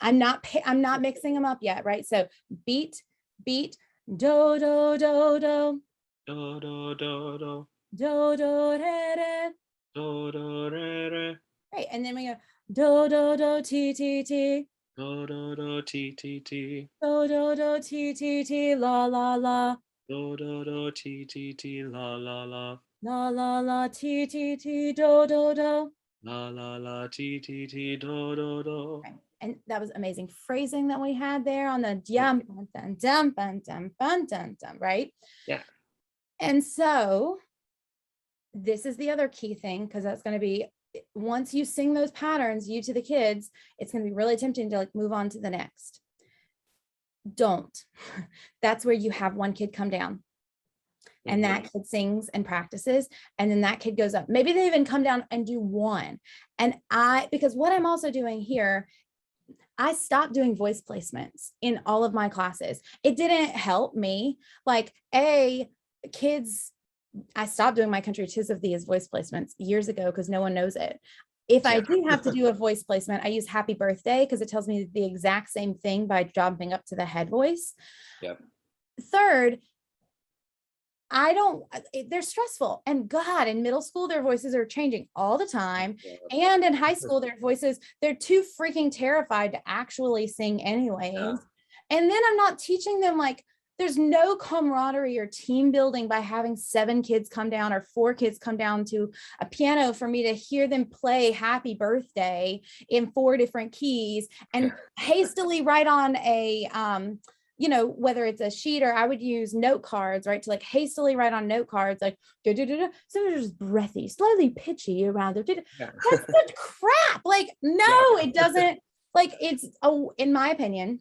I'm not mixing them up yet, right? So beat, beat, do, do, do, do, Do, do, do, do. do, do, re, re. Do, do, re, re. Right. And then we go do, do, do, ti, ti, ti. Do, do, do, ti, ti, ti. Do, do, do, ti, ti, ti, la, la, la. Do, do, do, ti, ti, ti, la, la, la. La, la, la, ti, ti, ti, do, do, do. La, la, la, ti, ti, ti, do, do, do. Okay. And that was amazing phrasing that we had there on the dum, dum, dum, dum, dum, dum, dum, dum, right? Yeah. And so this is the other key thing, because that's going to be, once you sing those patterns, you to the kids, it's going to be really tempting to like move on to the next. Don't. That's where you have one kid come down. And that kid sings and practices, and then that kid goes up. Maybe they even come down and do one. And because what I'm also doing here, I stopped doing voice placements in all of my classes. It didn't help me. Like kids, I stopped doing my country tis of thee as voice placements years ago because no one knows it. If I do have to do a voice placement, I use happy birthday because it tells me the exact same thing by jumping up to the head voice. Yep. Third, they're stressful, and God, in middle school, their voices are changing all the time. And in high school, their voices, they're too freaking terrified to actually sing anyways. Yeah. And then I'm not teaching them, like, there's no camaraderie or team building by having 7 kids come down or 4 kids come down to a piano for me to hear them play happy birthday in 4 different keys and hastily write on a, whether it's a sheet or I would use note cards, right? To like hastily write on note cards, like, so they're just breathy, slightly pitchy around there. That's such crap. Like, no, it doesn't, like, it's, in my opinion,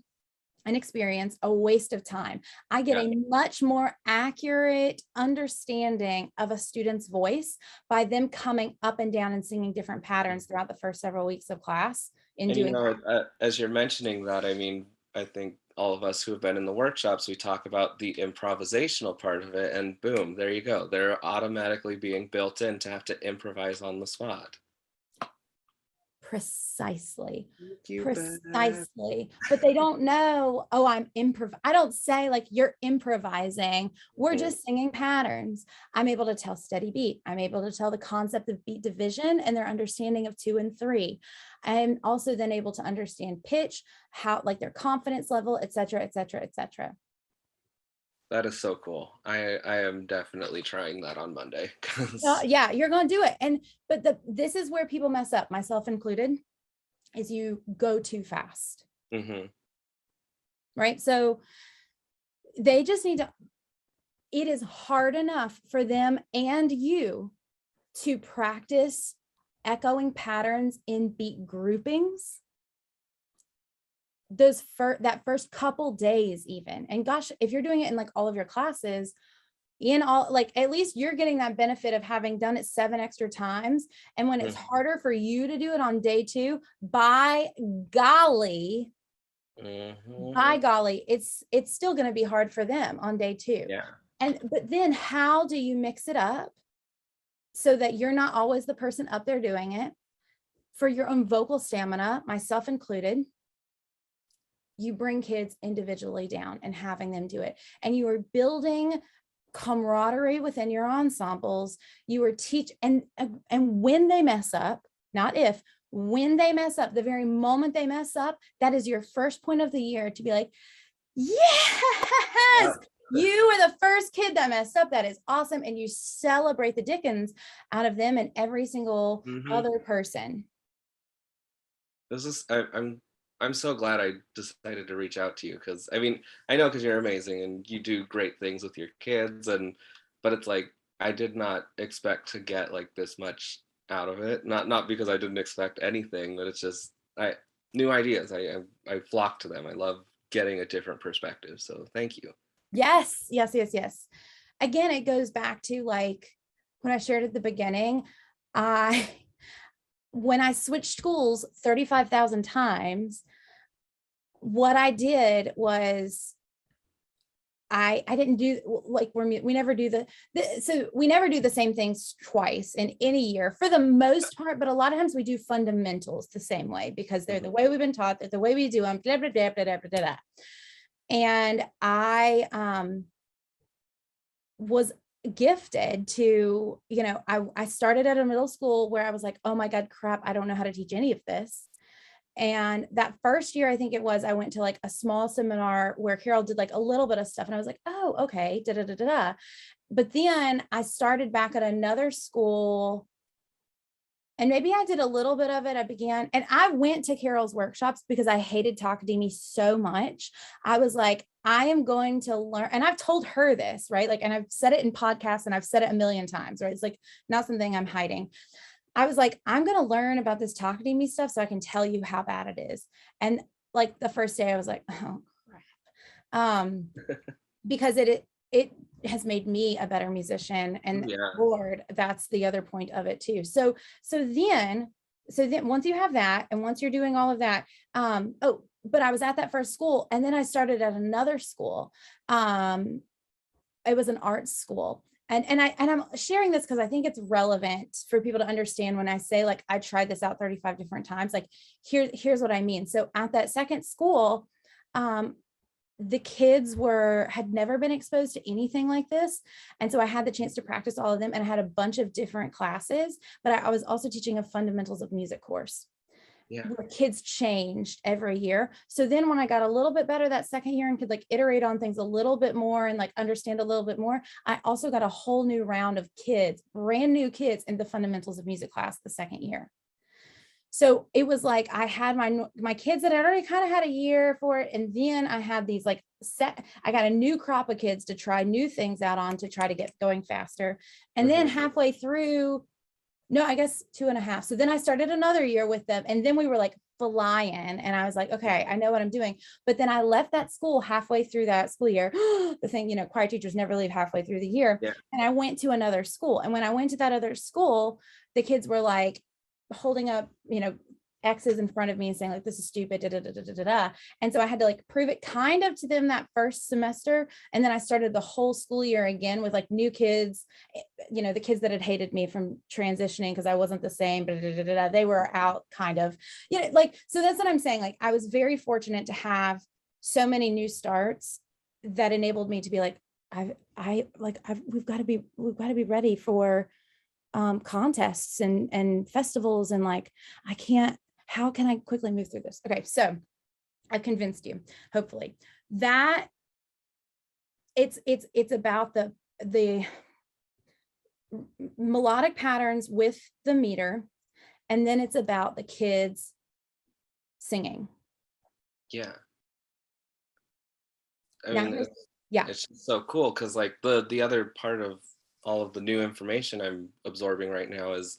an experience, a waste of time. I get a much more accurate understanding of a student's voice by them coming up and down and singing different patterns throughout the first several weeks of class. As you're mentioning that, I mean, I think all of us who have been in the workshops, we talk about the improvisational part of it, and boom, there you go. They're automatically being built in to have to improvise on the spot. Precisely. But they don't know, I don't say like you're improvising. We're just singing patterns. I'm able to tell steady beat. I'm able to tell the concept of beat division and their understanding of 2 and 3. I'm also then able to understand pitch, how, like, their confidence level, et cetera, et cetera, et cetera. That is so cool. I am definitely trying that on Monday. Yeah, you're going to do it. But this is where people mess up, myself included, is you go too fast. Right? So they just need to, it is hard enough for them and you to practice echoing patterns in beat groupings. That first couple days even, and gosh, if you're doing it in like all of your classes, in all, like, at least you're getting that benefit of having done it 7 extra times. And when it's harder for you to do it on day 2, by golly, it's still going to be hard for them on day 2. But then how do you mix it up so that you're not always the person up there doing it? For your own vocal stamina, myself included, you bring kids individually down and having them do it. And you are building camaraderie within your ensembles. You are and when they mess up, not if, when they mess up, the very moment they mess up, that is your first point of the year to be like, yes, you were the first kid that messed up. That is awesome. And you celebrate the dickens out of them and every single other person. This is I'm so glad I decided to reach out to you, because I mean, I know because you're amazing and you do great things with your kids, and but it's like I did not expect to get like this much out of it. Not because I didn't expect anything, but it's just I new ideas. I flock to them. I love getting a different perspective. So thank you. Yes, yes, yes, yes. Again, it goes back to like when I shared at the beginning, I when I switched schools 35,000 times, what I did was I didn't do like we never do so we never do the same things twice in any year for the most part, but a lot of times we do fundamentals the same way because they're the way we've been taught, they're the way we do them, blah, blah, blah, blah, blah, blah, blah. And I was gifted to, I started at a middle school where I was like, oh my God, crap, I don't know how to teach any of this. And that first year, I think it was, I went to like a small seminar where Carol did like a little bit of stuff. And I was like, oh, okay, da da da da da. But then I started back at another school. And maybe I did a little bit of it. And I went to Carol's workshops because I hated Takadimi so much. I was like, I am going to learn. And I've told her this, right? Like, and I've said it in podcasts and I've said it a million times, right? It's like not something I'm hiding. I was like, I'm going to learn about this Takadimi stuff so I can tell you how bad it is. And like the first day I was like, oh crap. Because it has made me a better musician, and Yeah. Lord, that's the other point of it too. So then once you have that, and once you're doing all of that, but I was at that first school and then I started at another school. It was an art school. And I'm sharing this because I think it's relevant for people to understand when I say like I tried this out 35 different times. Like here's what I mean. So at that second school, the kids had never been exposed to anything like this. And so I had the chance to practice all of them, and I had a bunch of different classes, but I was also teaching a fundamentals of music course. Yeah. Where kids changed every year. So then when I got a little bit better that second year and could like iterate on things a little bit more and like understand a little bit more, I also got a whole new round of kids, brand new kids in the fundamentals of music class the second year. So it was like I had my kids that had already kind of had a year for it. And then I had these like I got a new crop of kids to try new things out on to try to get going faster. And then halfway through, no, I guess 2.5. So then I started another year with them, and then we were like flying, and I was like, okay, I know what I'm doing. But then I left that school halfway through that school year. The thing, choir teachers never leave halfway through the year. Yeah. And I went to another school. And when I went to that other school, the kids were like holding up, X's in front of me and saying like, this is stupid, da, da, da, da, da, da. And so I had to like prove it kind of to them that first semester. And then I started the whole school year again with like new kids, the kids that had hated me from transitioning because I wasn't the same, but they were out kind of, so that's what I'm saying. Like, I was very fortunate to have so many new starts that enabled me to be like, we've got to be ready for contests and festivals. And like, how can I quickly move through this? Okay. So I've convinced you, hopefully, that it's about the melodic patterns with the meter. And then it's about the kids singing. Yeah. It's just so cool because like the other part of all of the new information I'm absorbing right now is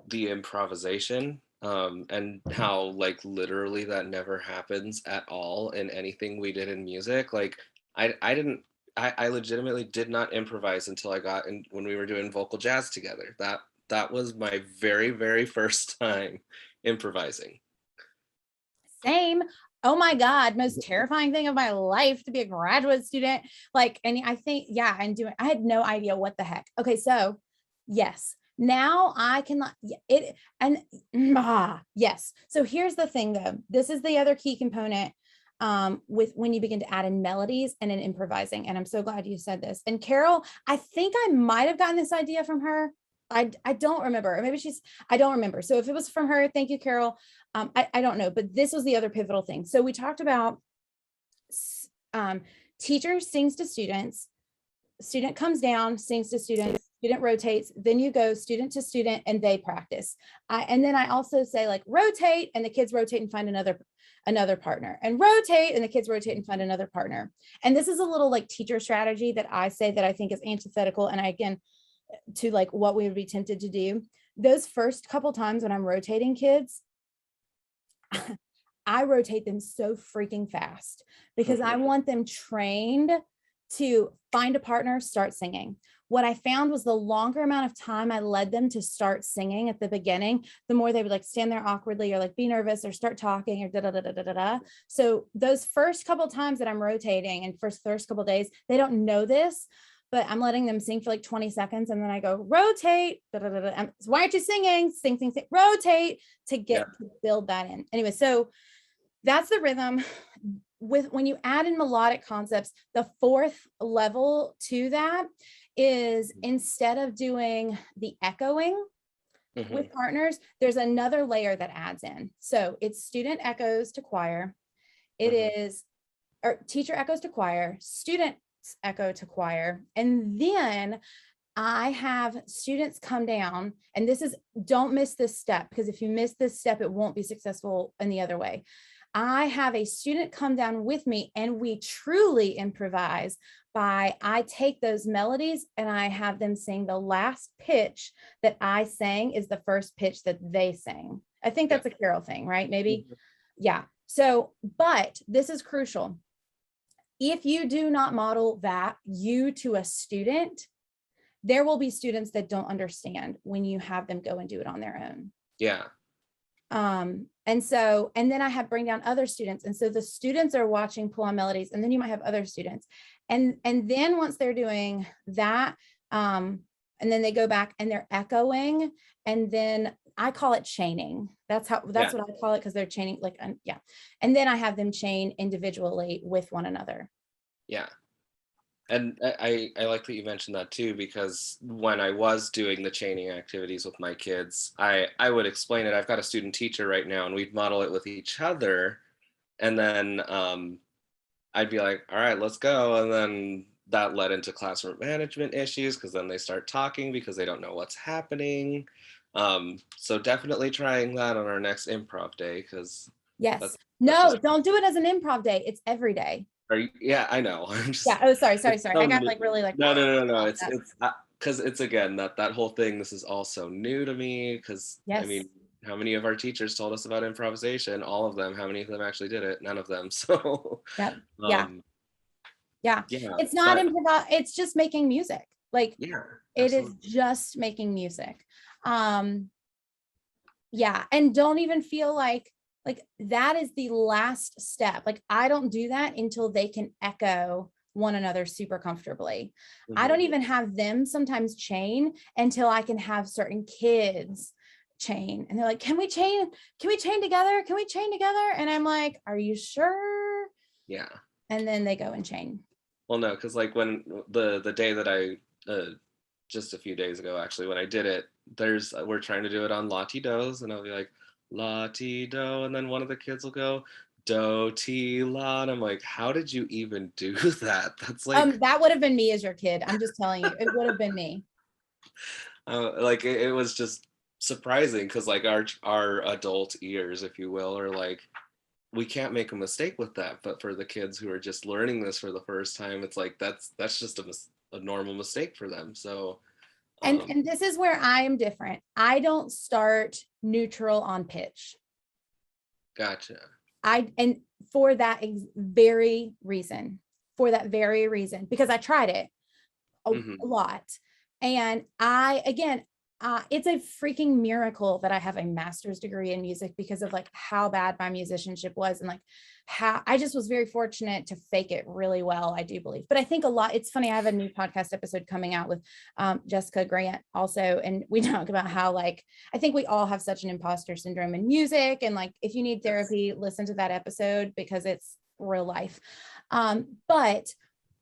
the improvisation, and how like literally that never happens at all in anything we did in music. Like I legitimately did not improvise until I got in when we were doing vocal jazz together. That was my very, very first time improvising. Same. Oh my God, most terrifying thing of my life to be a graduate student. Like, and I think, I had no idea what the heck. Okay. So yes, now I can it. And yes. So here's the thing though. This is the other key component with when you begin to add in melodies and in improvising. And I'm so glad you said this. And Carol, I think I might've gotten this idea from her. I don't remember, or maybe I don't remember. So if it was from her, thank you, Carol. I don't know, but this was the other pivotal thing. So we talked about teacher sings to students, student comes down, sings to students, student rotates, then you go student to student and they practice. And then I also say like rotate, and the kids rotate and find another partner, and rotate and the kids rotate and find another partner. And this is a little like teacher strategy that I say that I think is antithetical. And again, to like what we would be tempted to do. Those first couple times when I'm rotating kids, I rotate them so freaking fast because I want them trained to find a partner, start singing. What I found was the longer amount of time I led them to start singing at the beginning, the more they would like stand there awkwardly or like be nervous or start talking or da da da da da da. So those first couple times that I'm rotating and first couple days, they don't know this, but I'm letting them sing for like 20 seconds. And then I go rotate. Da, da, da, da. Why aren't you singing? Sing, sing, sing, rotate to to build that in. Anyway, so that's the rhythm. When you add in melodic concepts, the fourth level to that is instead of doing the echoing with partners, there's another layer that adds in. So it's student echoes to choir. It is, or teacher echoes to choir, student echo to choir. And then I have students come down, and this is, don't miss this step, because if you miss this step, it won't be successful in the other way. I have a student come down with me and we truly improvise by, I take those melodies and I have them sing the last pitch that I sang is the first pitch that they sing. I think that's a carol thing, right? Maybe. Yeah. So, but this is crucial. If you do not model that you to a student, there will be students that don't understand when you have them go and do it on their own. Yeah. And then I have bring down other students. And so the students are watching pull on melodies, and then you might have other students. And then once they're doing that, and then they go back and they're echoing, and then I call it chaining. That's what I call it, because they're chaining like, yeah. And then I have them chain individually with one another. Yeah. And I like that you mentioned that too, because when I was doing the chaining activities with my kids, I would explain it. I've got a student teacher right now, and we'd model it with each other. And then I'd be like, all right, let's go. And then that led into classroom management issues, because then they start talking because they don't know what's happening. So definitely trying that on our next improv day, because don't do it as an improv day. It's every day. Yeah, I know. I'm just, yeah. Oh, sorry. I got like really like. No. It's because it's again that whole thing. This is all so new to me, because I mean, how many of our teachers told us about improvisation? All of them. How many of them actually did it? None of them. So yeah. It's not improv. It's just making music. Like it is just making music. And don't even feel like that is the last step. Like I don't do that until they can echo one another super comfortably. I don't even have them sometimes chain until I can have certain kids chain, and they're like, can we chain together? Can we chain together? And I'm like, are you sure? Yeah. And then they go and chain. Well, no, because like when the day that I just a few days ago, actually, when I did it, we're trying to do it on la-ti-dos, and I'll be like, la-ti-do, and then one of the kids will go do-ti-la, and I'm like, how did you even do that? That's like that would have been me as your kid. I'm just telling you, it would have been me. Like it was just surprising, because like our adult ears, if you will, are like, we can't make a mistake with that. But for the kids who are just learning this for the first time, it's like that's just a normal mistake for them. So and this is where I am different. I don't start neutral on pitch. Gotcha. And for that very reason, because I tried it a lot. And it's a freaking miracle that I have a master's degree in music, because of like how bad my musicianship was, and like how I just was very fortunate to fake it really well, I do believe. But I think it's funny, I have a new podcast episode coming out with Jessica Grant also, and we talk about how like I think we all have such an imposter syndrome in music, and like if you need therapy, listen to that episode, because it's real life. But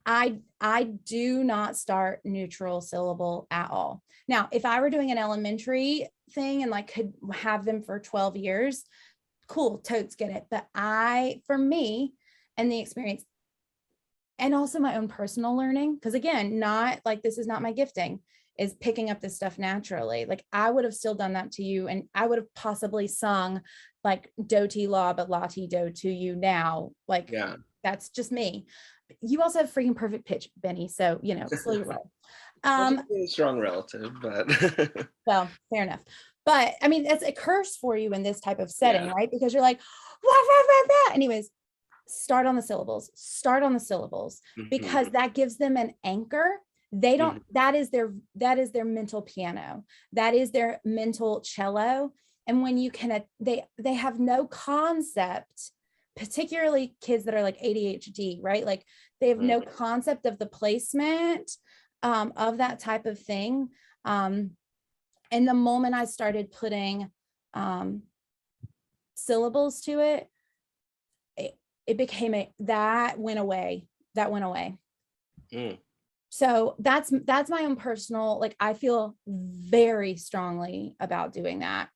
I do not start neutral syllable at all. Now, if I were doing an elementary thing and like could have them for 12 years, cool, totes get it. But for me and the experience, and also my own personal learning, because again, not like this is not my gifting. is picking up this stuff naturally. Like I would have still done that to you, and I would have possibly sung like do ti la but la ti do to you now. Like that's just me. You also have freaking perfect pitch, Benny. So slow your roll. Well, a strong relative, but well, fair enough. But I mean, it's a curse for you in this type of setting, right? Because you're like, wah, wah, wah, wah. Anyways, start on the syllables, because that gives them an anchor. They don't, that is their mental piano. That is their mental cello. And when you can, they have no concept, particularly kids that are like ADHD, right? Like they have no concept of the placement of that type of thing. And the moment I started putting syllables to it, it became that went away. So that's my own personal, like, I feel very strongly about doing that.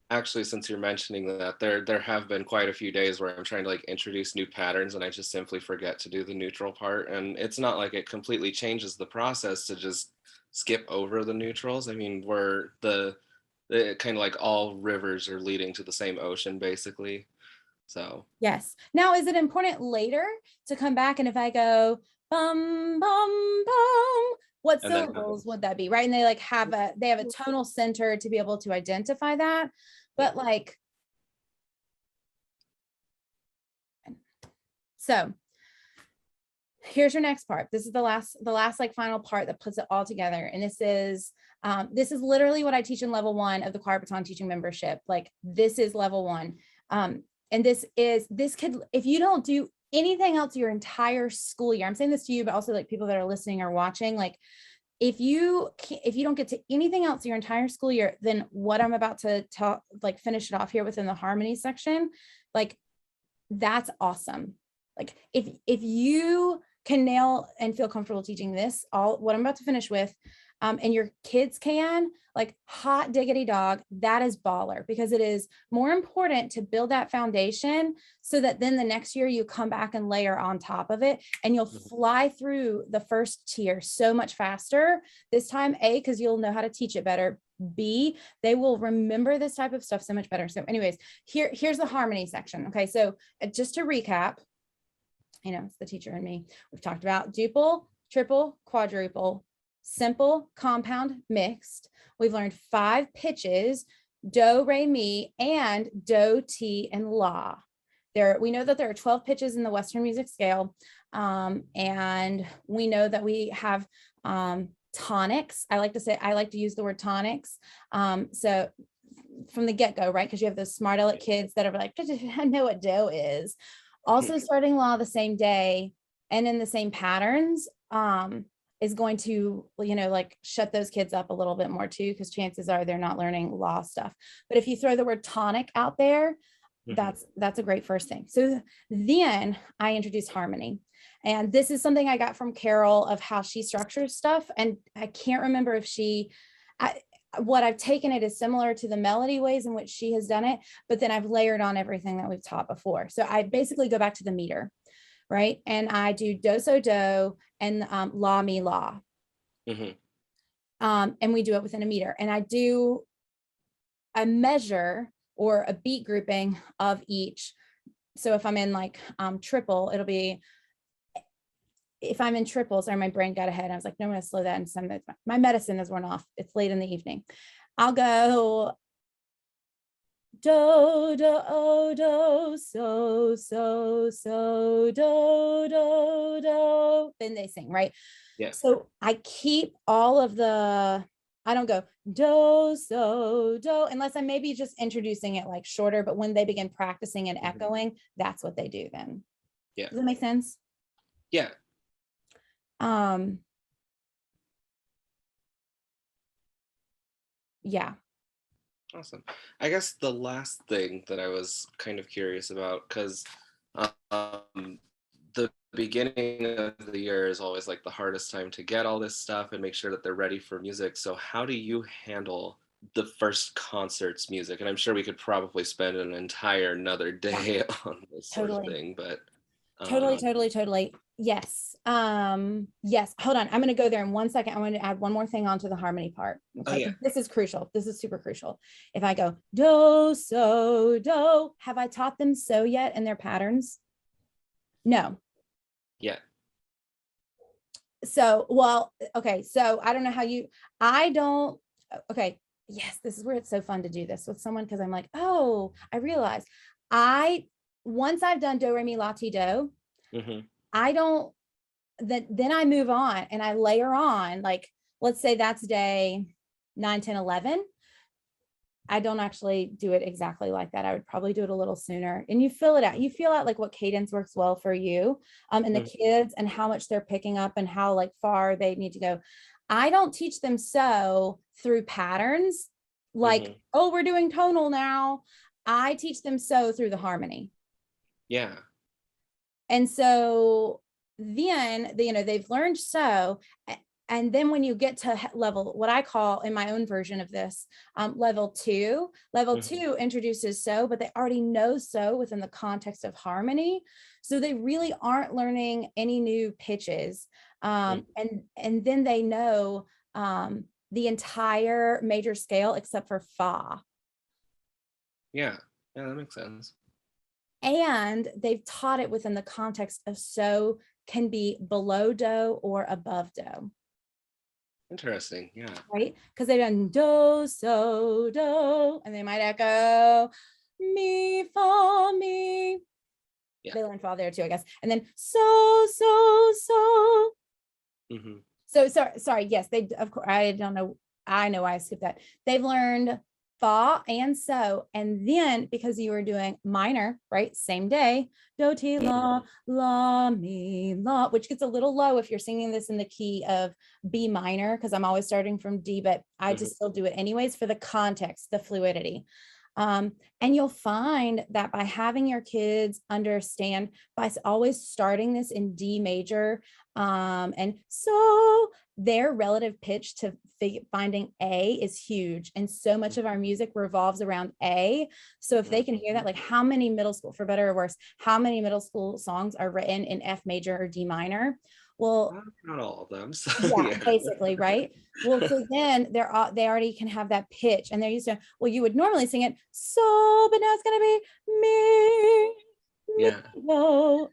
Actually, since you're mentioning that, there have been quite a few days where I'm trying to like introduce new patterns and I just simply forget to do the neutral part. And it's not like it completely changes the process to just skip over the neutrals. I mean, where the kind of like all rivers are leading to the same ocean, basically. So yes. Now, is it important later to come back, and if I go bum bum bum, what syllables would that be, right? And they like have a tonal center to be able to identify that, but like, so here's your next part. This is the last like final part that puts it all together. And this is literally what I teach in level 1 of the Choir Baton teaching membership. Like this is level 1. And this could, if you don't do anything else your entire school year, I'm saying this to you, but also like people that are listening or watching, like if you don't get to anything else your entire school year, then what I'm about to talk, like finish it off here within the harmony section, like that's awesome. Like if you can nail and feel comfortable teaching this, all what I'm about to finish with, and your kids can, like hot diggity dog, that is baller, because it is more important to build that foundation so that then the next year you come back and layer on top of it and you'll fly through the first tier so much faster this time. A, because you'll know how to teach it better. B, they will remember this type of stuff so much better. So anyways, here's the harmony section. Okay, so just to recap, it's the teacher and me. We've talked about duple, triple, quadruple, simple, compound, mixed. We've learned 5 pitches: do, re, mi, and do, ti, and la. We know that there are 12 pitches in the Western music scale. And we know that we have tonics. I like to use the word tonics. So from the get-go, right? Because you have those smart aleck kids that are like, I know what do is. Also starting law the same day and in the same patterns is going to, like shut those kids up a little bit more too, because chances are they're not learning law stuff. But if you throw the word tonic out there, that's a great first thing. So then I introduce harmony. And this is something I got from Carol of how she structures stuff. And I can't remember if what I've taken it is similar to the melody ways in which she has done it, but then I've layered on everything that we've taught before. So I basically go back to the meter, right? And I do do, so, do, and la, mi, la. And we do it within a meter. And I do a measure or a beat grouping of each. So if I'm in like triple, it'll be, if I'm in triple, sorry, my brain got ahead. I was like, no, I'm going to slow that. And my medicine is worn off. It's late in the evening. I'll go do, do, oh, do, so, so, so, do, do, do. Then they sing, right? Yeah. So I keep all of I don't go do, so, do, unless I'm maybe just introducing it like shorter, but when they begin practicing and echoing, that's what they do then. Yeah. Does that make sense? Yeah. Yeah. Awesome. I guess the last thing that I was kind of curious about, because the beginning of the year is always like the hardest time to get all this stuff and make sure that they're ready for music. So how do you handle the first concert's music? And I'm sure we could probably spend an entire another day on this sort of thing, but totally. Yes. Yes. Hold on. I'm going to go there in 1 second. I want to add one more thing onto the harmony part. Oh Okay. yeah. This is crucial. This is super crucial. If I go do, so, do, have I taught them so yet in their patterns? No. Yeah. So, well, okay. So I don't know how I don't, okay. Yes. This is where it's so fun to do this with someone. Cause I'm like, oh, I realize once I've done do, re, mi, la, ti, do, Mm-hmm. I don't, then I move on and I layer on, like, let's say that's day 9, 10, 11. I don't actually do it exactly like that. I would probably do it a little sooner. And you feel it out. You feel out like what cadence works well for you, and the kids and how much they're picking up and how like far they need to go. I don't teach them so through patterns like, oh, we're doing tonal now. I teach them so through the harmony. Yeah. And so then, they've learned so. And then when you get to level, what I call in my own version of this, level two introduces so, but they already know so within the context of harmony. So they really aren't learning any new pitches. And then they know the entire major scale except for fa. Yeah. Yeah, that makes sense. And they've taught it within the context of so can be below do or above do. Interesting. Yeah. Right? Because they've done do, so, do, and they might echo mi, fa, mi. Yeah. They learn fa there too, I guess. And then so, so, so. Mm-hmm. So sorry. Yes, they, of course, I don't know. I know I skipped that. They've learned fa and so, and then because you were doing minor, right, same day, do, ti, la, la, mi, la, which gets a little low if you're singing this in the key of B minor, because I'm always starting from D, but I just still do it anyways for the context, the fluidity. And you'll find that by having your kids understand, by always starting this in D major, and so their relative pitch to finding A is huge. And so much of our music revolves around A. So if they can hear that, like how many middle school, for better or worse, how many middle school songs are written in F major or D minor? Well, not all of them. So, yeah, basically, right? Well, so then they already can have that pitch and they're used to, well, you would normally sing it so, but now it's going to be me. Yeah. No.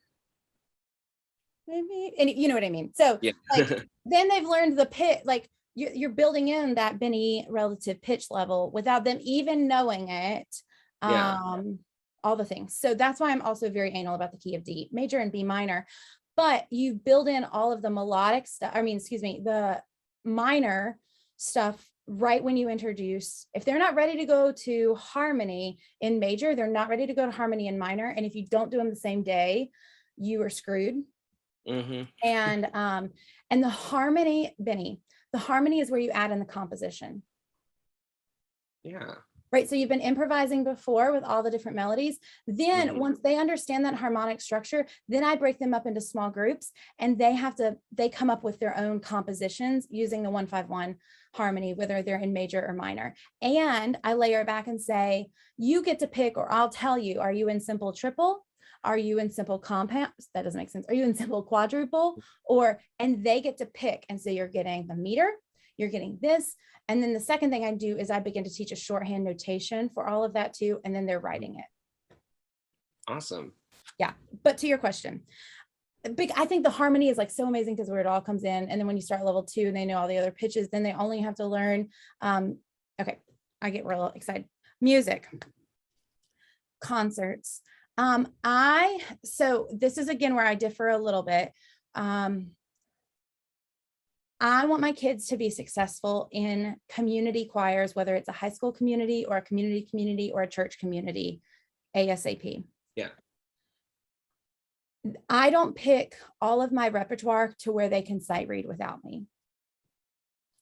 Maybe, and you know what I mean? So yeah. like, then they've learned the pitch, like you're building in that Benny relative pitch level without them even knowing it. All the things. So that's why I'm also very anal about the key of D major and B minor, but you build in all of the melodic stuff. The minor stuff right when you introduce. If they're not ready to go to harmony in major, they're not ready to go to harmony in minor. And if you don't do them the same day, you are screwed. And the harmony, Benny, the harmony is where you add in the composition. Yeah. Right. So you've been improvising before with all the different melodies. Then once they understand that harmonic structure, then I break them up into small groups and they come up with their own compositions using the 1-5-1 harmony, whether they're in major or minor. And I layer it back and say, you get to pick, or I'll tell you, are you in simple triple? Are you in simple compound? That doesn't make sense. Are you in simple quadruple? And they get to pick. And so you're getting the meter, you're getting this. And then the second thing I do is I begin to teach a shorthand notation for all of that too. And then they're writing it. Awesome. Yeah. But to your question, I think the harmony is like so amazing because where it all comes in. And then when you start level 2 and they know all the other pitches, then they only have to learn. Okay. I get real excited. Music, concerts. So this is again where I differ a little bit. I want my kids to be successful in community choirs, whether it's a high school community or a community or a church community, ASAP. Yeah. I don't pick all of my repertoire to where they can sight read without me.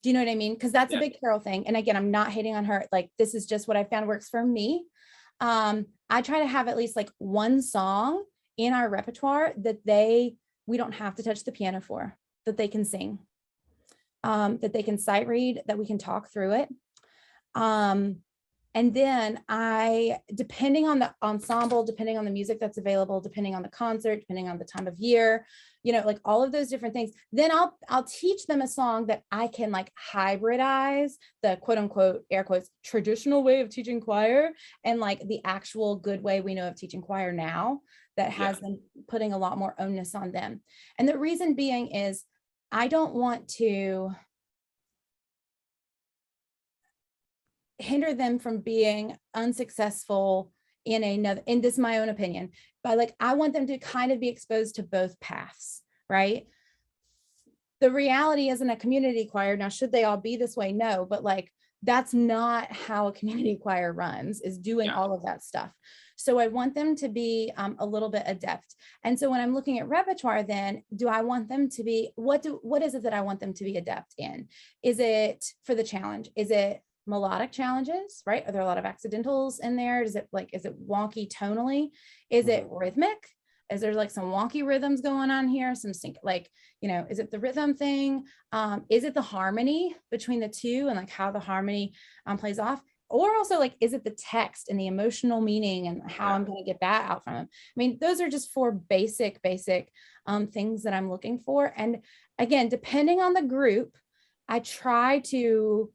Do you know what I mean? Because that's a big Carol thing. And again, I'm not hating on her. Like, this is just what I found works for me. I try to have at least like one song in our repertoire that we don't have to touch the piano for, that they can sing, that they can sight read, that we can talk through it. And then depending on the ensemble, depending on the music that's available, depending on the concert, depending on the time of year, like all of those different things, then I'll teach them a song that I can like hybridize the quote unquote, air quotes, traditional way of teaching choir and like the actual good way we know of teaching choir now that has them putting a lot more onus on them. And the reason being is I don't want to hinder them from being unsuccessful in this is my own opinion, but like I want them to kind of be exposed to both paths, right? The reality is in a community choir, now should they all be this way? No, but like that's not how a community choir runs, is doing all of that stuff. So I want them to be a little bit adept. And so when I'm looking at repertoire, then do I want them to be, what is it that I want them to be adept in? Is it for the challenge? Is it melodic challenges, right? Are there a lot of accidentals in there? Is it wonky tonally? Is it rhythmic? Is there like some wonky rhythms going on here? Some sync, is it the rhythm thing? Is it the harmony between the two and like how the harmony plays off? Or also like, is it the text and the emotional meaning and how I'm going to get that out from them? I mean, those are just 4 basic things that I'm looking for. And again, depending on the group, I try to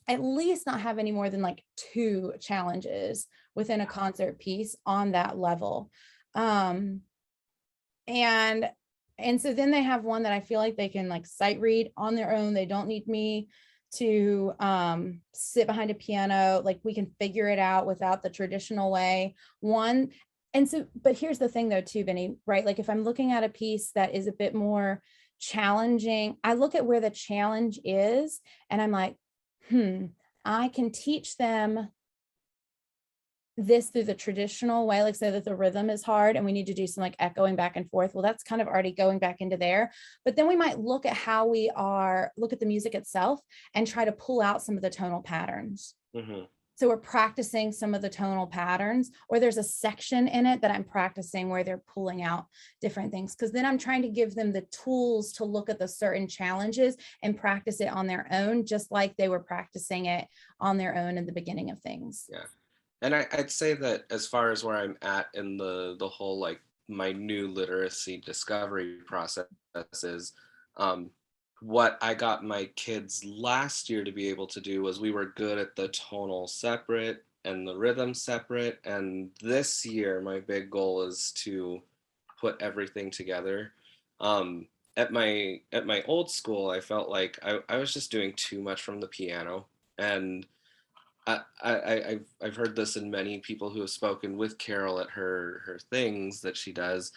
at least not have any more than like 2 challenges within a concert piece on that level. And so then they have one that I feel like they can like sight read on their own. They don't need me to sit behind a piano. Like we can figure it out without the traditional way. But here's the thing though too, Benny, right? Like if I'm looking at a piece that is a bit more challenging, I look at where the challenge is and I'm like, I can teach them this through the traditional way, like say that the rhythm is hard and we need to do some like echoing back and forth. Well, that's kind of already going back into there, but then we might look at look at the music itself and try to pull out some of the tonal patterns. So we're practicing some of the tonal patterns, or there's a section in it that I'm practicing where they're pulling out different things. Cause then I'm trying to give them the tools to look at the certain challenges and practice it on their own, just like they were practicing it on their own in the beginning of things. Yeah. And I'd say that as far as where I'm at in the whole like my new literacy discovery process is, what I got my kids last year to be able to do was we were good at the tonal separate and the rhythm separate. And this year, my big goal is to put everything together. At my old school, I felt like I was just doing too much from the piano. And I've heard this in many people who have spoken with Carol at her things that she does.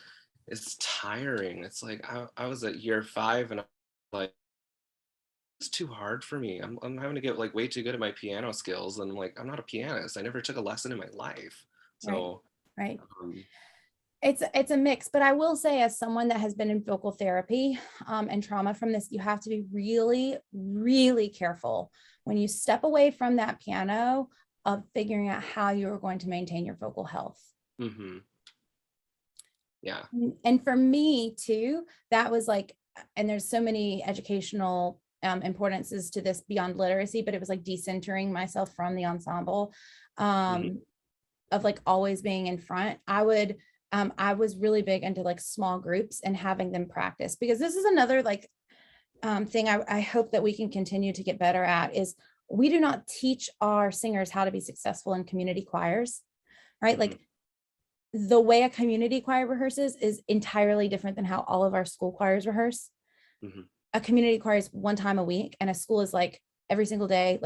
It's tiring. It's like I was at year 5 and I'm like, it's too hard for me. I'm having to get like way too good at my piano skills, and I'm like, I'm not a pianist. I never took a lesson in my life. So right. It's a mix, but I will say, as someone that has been in vocal therapy and trauma from this, you have to be really, really careful when you step away from that piano of figuring out how you're going to maintain your vocal health. Yeah. And for me too, that was like, and there's so many educational importances to this beyond literacy, but it was like decentering myself from the ensemble of like always being in front. I was really big into like small groups and having them practice, because this is another like thing I hope that we can continue to get better at, is we do not teach our singers how to be successful in community choirs, right? Like the way a community choir rehearses is entirely different than how all of our school choirs rehearse. A community choir is one time a week, and a school is like every single day.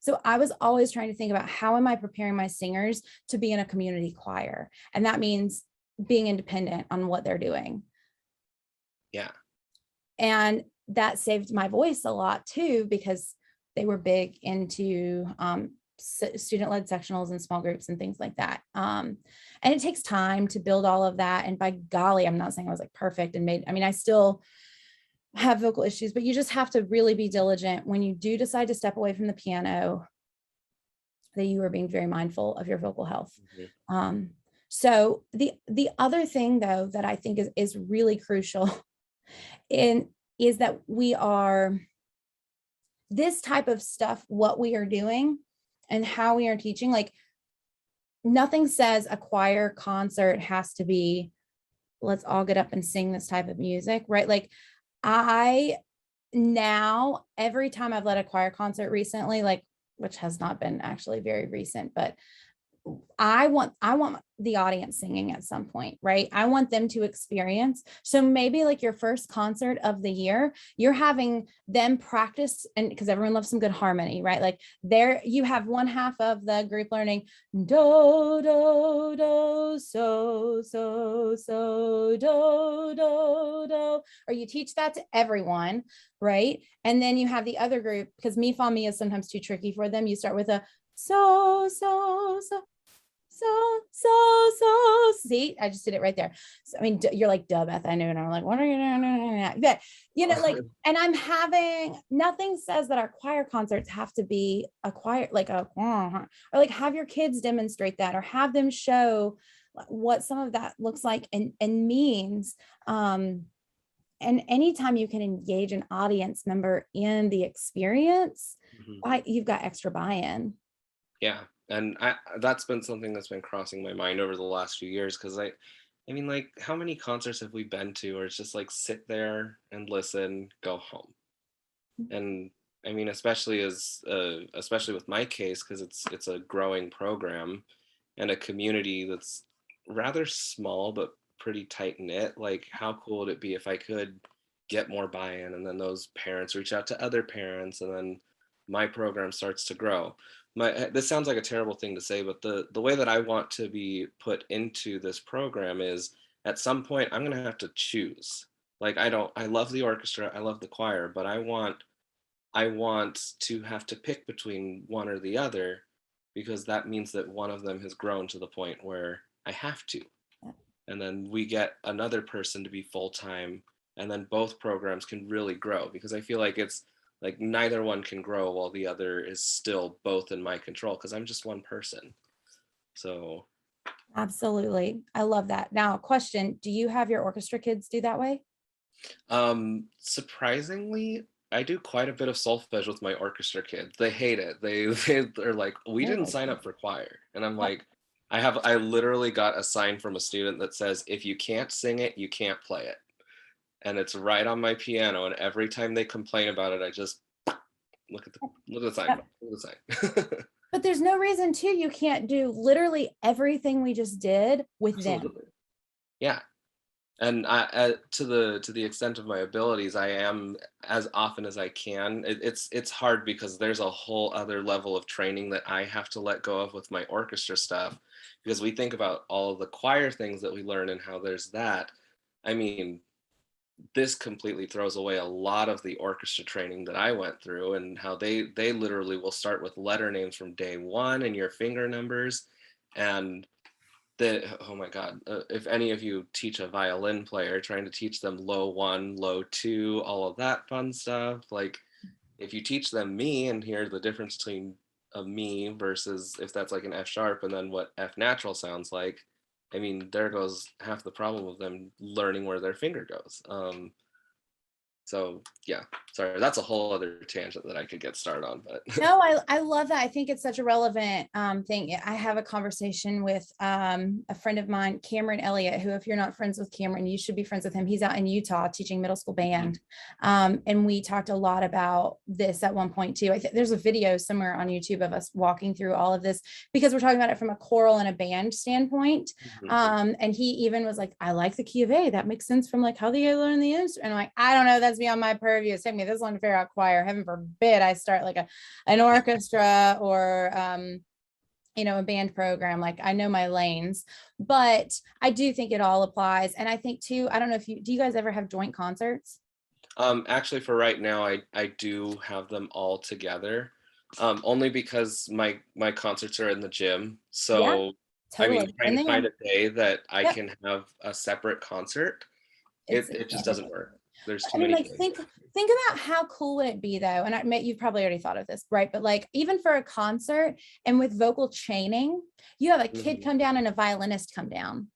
So I was always trying to think about, how am I preparing my singers to be in a community choir? And that means being independent on what they're doing. Yeah. And that saved my voice a lot too, because they were big into student-led sectionals and small groups and things like that. And it takes time to build all of that. And by golly, I'm not saying I was like perfect and I still have vocal issues, but you just have to really be diligent when you do decide to step away from the piano, that you are being very mindful of your vocal health. So the other thing though, that I think is really crucial is that we are, this type of stuff, what we are doing and how we are teaching, like nothing says a choir concert has to be, let's all get up and sing this type of music, right? Like I now, every time I've led a choir concert recently, like, which has not been actually very recent, but I want the audience singing at some point, right? I want them to experience. So maybe like your first concert of the year, you're having them practice, and because everyone loves some good harmony, right? Like there you have one half of the group learning do do do so so so do do do, or you teach that to everyone, right? And then you have the other group, because mi fa mi is sometimes too tricky for them. You start with a so so so so see, I just did it right there. So I mean, you're like, duh, Beth, I knew. And I'm like, what are you doing? But you know, like, and I'm having, nothing says that our choir concerts have to be a choir, like a, or like have your kids demonstrate that, or have them show what some of that looks like and means. And anytime you can engage an audience member in the experience, you've got extra buy-in. Yeah. And that's been something that's been crossing my mind over the last few years, because I mean, like, how many concerts have we been to where it's just like sit there and listen, go home? And I mean, especially with my case, because it's a growing program and a community that's rather small but pretty tight knit. Like, how cool would it be if I could get more buy-in, and then those parents reach out to other parents, and then my program starts to grow. This sounds like a terrible thing to say, but the way that I want to be put into this program is, at some point I'm going to have to choose. Like, I love the orchestra, I love the choir, but I want to have to pick between one or the other, because that means that one of them has grown to the point where I have to. And then we get another person to be full-time, and then both programs can really grow, because I feel like it's like neither one can grow while the other is still both in my control, because I'm just one person. So absolutely, I love that. Now, question, do you have your orchestra kids do that way? Surprisingly, I do quite a bit of solfege with my orchestra kids. They hate it. They're like, we didn't sign up for choir. And I'm like, I literally got a sign from a student that says, if you can't sing it, you can't play it. And it's right on my piano. And every time they complain about it, I just look at the sign. Look at the sign. But there's no reason to, you can't do literally everything we just did with Absolutely. Them. Yeah. And to the extent of my abilities, I am, as often as I can. It's hard, because there's a whole other level of training that I have to let go of with my orchestra stuff, because we think about all of the choir things that we learn and how there's that. I mean, this completely throws away a lot of the orchestra training that I went through, and how they literally will start with letter names from day one and your finger numbers. And oh my God, if any of you teach a violin player, trying to teach them low one, low two, all of that fun stuff, like, if you teach them me and hear the difference between a me versus if that's like an F sharp, and then what F natural sounds like, I mean, there goes half the problem of them learning where their finger goes. So yeah, sorry, that's a whole other tangent that I could get started on, but no, I love that. I think it's such a relevant thing. I have a conversation with a friend of mine, Cameron Elliott, who, if you're not friends with Cameron, you should be friends with him. He's out in Utah teaching middle school band. And we talked a lot about this at one point too. I think there's a video somewhere on YouTube of us walking through all of this, because we're talking about it from a choral and a band standpoint. And he even was like, I like the key of A. That makes sense from like how they learn the instrument. And I'm like, I don't know, that's beyond my purview. It took me this long to figure out choir. Heaven forbid I start like an orchestra or a band program. Like, I know my lanes, but I do think it all applies. And I think too, I don't know if do you guys ever have joint concerts? Actually, for right now, I do have them all together, only because my concerts are in the gym. So yeah, totally. I mean, trying to find a day that I can have a separate concert, it just doesn't work. There's too many. Like, think about how cool would it be though, and I admit you've probably already thought of this, right? But like, even for a concert and with vocal chaining, you have a kid come down and a violinist come down.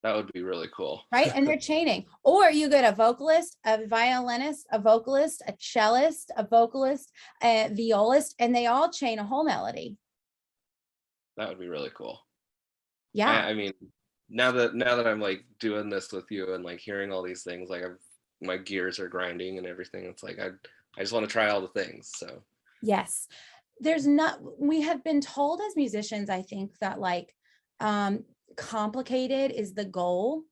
That would be really cool. Right. And they're chaining, or you get a vocalist, a violinist, a vocalist, a cellist, a vocalist, a violist, and they all chain a whole melody. That would be really cool. Yeah. I mean, now that I'm like doing this with you and like hearing all these things, like my gears are grinding and everything. It's like I just want to try all the things. So Yes. We have been told as musicians, I think, that like complicated is the goal.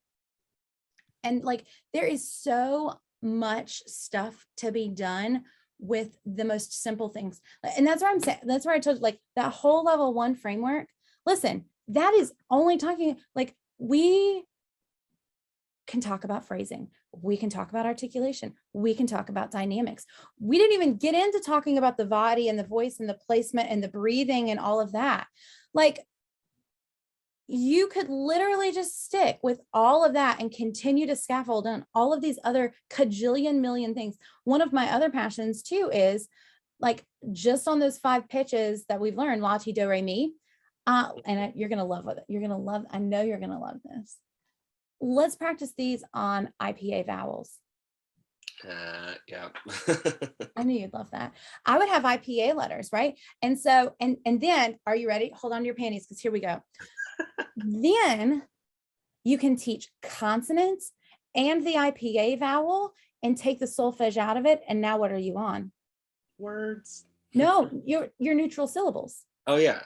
And like there is so much stuff to be done with the most simple things. And that's where I'm saying, that's where I told you, like that whole level 1 framework. Listen, that is only talking, like we can talk about phrasing. We can talk about articulation. We can talk about dynamics. We didn't even get into talking about the body and the voice and the placement and the breathing and all of that. Like you could literally just stick with all of that and continue to scaffold on all of these other cajillion million things. One of my other passions too is just on those 5 pitches that we've learned, la, ti, do, re, mi. You're going to love it. I know you're going to love this. Let's practice these on IPA vowels. Yeah. I knew you'd love that. I would have IPA letters, right? And so, and then, are you ready? Hold on to your panties, because here we go. Then you can teach consonants and the IPA vowel and take the solfege out of it. And now what are you on? Words. No, you're neutral syllables. Oh yeah.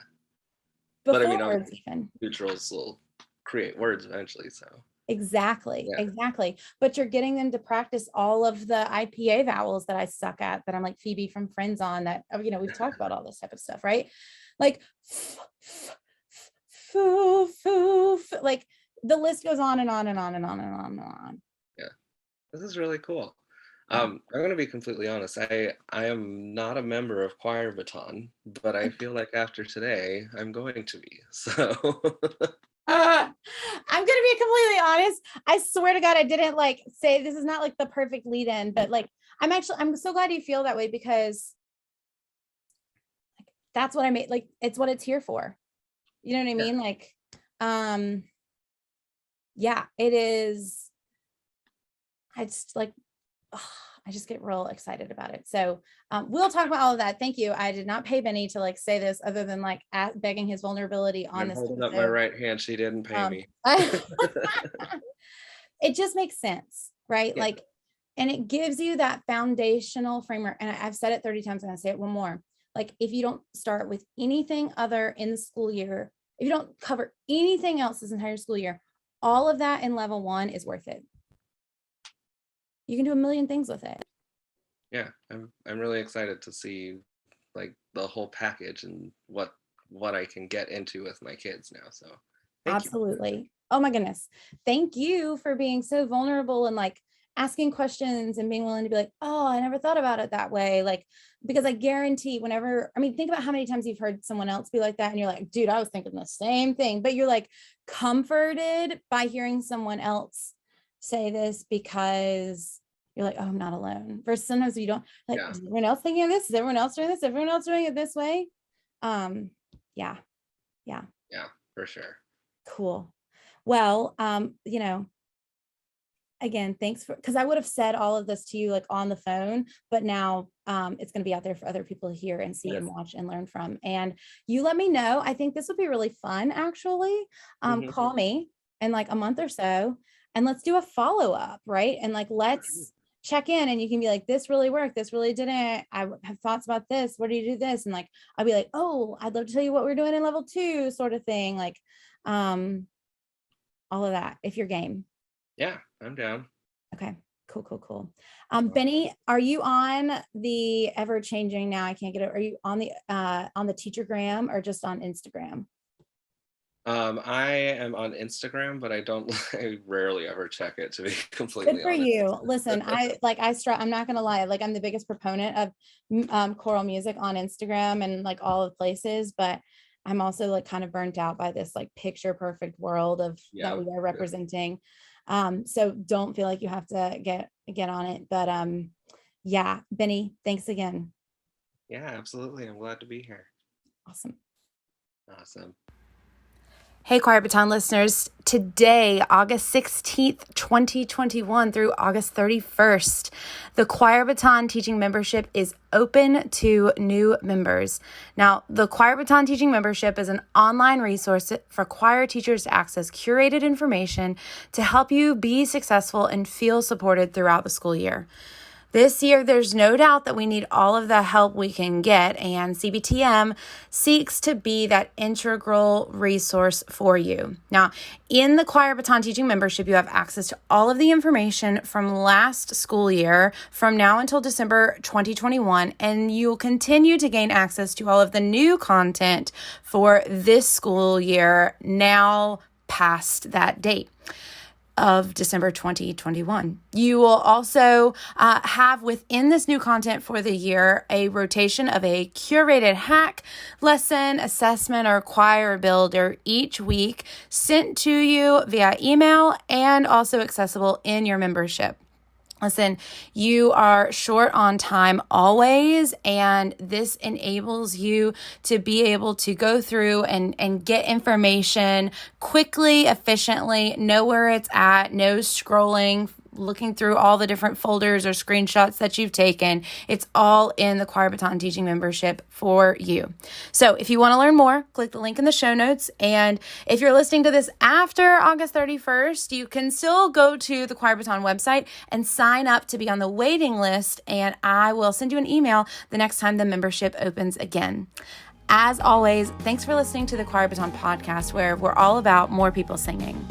Before But I mean, words even. Neutrals will create words eventually. So Exactly. yeah. Exactly. But you're getting them to practice all of the IPA vowels that I suck at, that I'm like Phoebe from Friends on, that, we've talked about all this type of stuff, right? Like, like the list goes on and on and on and on and on and on. Yeah. This is really cool. I'm going to be completely honest. I am not a member of Choir Baton, but I feel like after today, I'm going to be. So I'm going to be completely honest. I swear to God, I didn't like say this is not like the perfect lead in, but like, I'm so glad you feel that way, because like, that's what I made. Like, it's what it's here for. You know what I mean? Like, yeah, it is. I just get real excited about it. So we'll talk about all of that. Thank you. I did not pay Benny to like say this, other than like begging his vulnerability on I'm this holding episode. up my right hand. She didn't pay me. It just makes sense, right? Yeah. Like, and it gives you that foundational framework. And I've said it 30 times, and I say it one more. Like, if you don't start with anything other in the school year, if you don't cover anything else this entire school year, all of that in level 1 is worth it. You can do a million things with it. Yeah, I'm really excited to see like the whole package and what I can get into with my kids now. So absolutely. Oh my goodness. Thank you for being so vulnerable and like asking questions and being willing to be like, oh, I never thought about it that way. Like, because I guarantee think about how many times you've heard someone else be like that, and you're like, dude, I was thinking the same thing, but you're like comforted by hearing someone else say this, because you're like, oh, I'm not alone. Versus sometimes you don't, like, is everyone else thinking of this? Is everyone else doing this? Everyone else doing it this way? Yeah, for sure. Cool. Well, again, thanks because I would have said all of this to you like on the phone, but now it's going to be out there for other people to hear and see and watch and learn from. And you let me know. I think this would be really fun, actually. Call me in like a month or so, and let's do a follow-up, right? And like, let's check in, and you can be like, this really worked, this really didn't, I have thoughts about this, what do you do this? And like, I'll be like, oh, I'd love to tell you what we're doing in level 2, sort of thing. Like, all of that, if you're game. Yeah, I'm down. Okay, cool. Benny, are you on the ever changing, now I can't get it, are you on the Teachergram or just on Instagram? I am on Instagram, but I rarely ever check it, to be completely honest. Good for honest. you. Listen, I'm not gonna lie, like I'm the biggest proponent of choral music on Instagram and like all of places, but I'm also like kind of burnt out by this like picture perfect world of that we are representing. So don't feel like you have to get on it, but yeah, Benny, thanks again. Yeah, absolutely. I'm glad to be here. Awesome. Hey, Choir Baton listeners. Today, August 16th, 2021 through August 31st, the Choir Baton Teaching Membership is open to new members. Now, the Choir Baton Teaching Membership is an online resource for choir teachers to access curated information to help you be successful and feel supported throughout the school year. This year, there's no doubt that we need all of the help we can get, and CBTM seeks to be that integral resource for you. Now, in the Choir Baton Teaching Membership, you have access to all of the information from last school year, from now until December 2021, and you'll continue to gain access to all of the new content for this school year, now past that date of December 2021. You will also have within this new content for the year a rotation of a curated hack, lesson, assessment, or choir builder each week sent to you via email and also accessible in your membership. Listen, you are short on time always, and this enables you to be able to go through and get information quickly, efficiently, know where it's at, no scrolling, looking through all the different folders or screenshots that you've taken. It's all in the Choir Baton Teaching Membership for you. So if you want to learn more, click the link in the show notes. And if you're listening to this after August 31st, you can still go to the Choir Baton website and sign up to be on the waiting list. And I will send you an email the next time the membership opens again. As always, thanks for listening to the Choir Baton Podcast, where we're all about more people singing.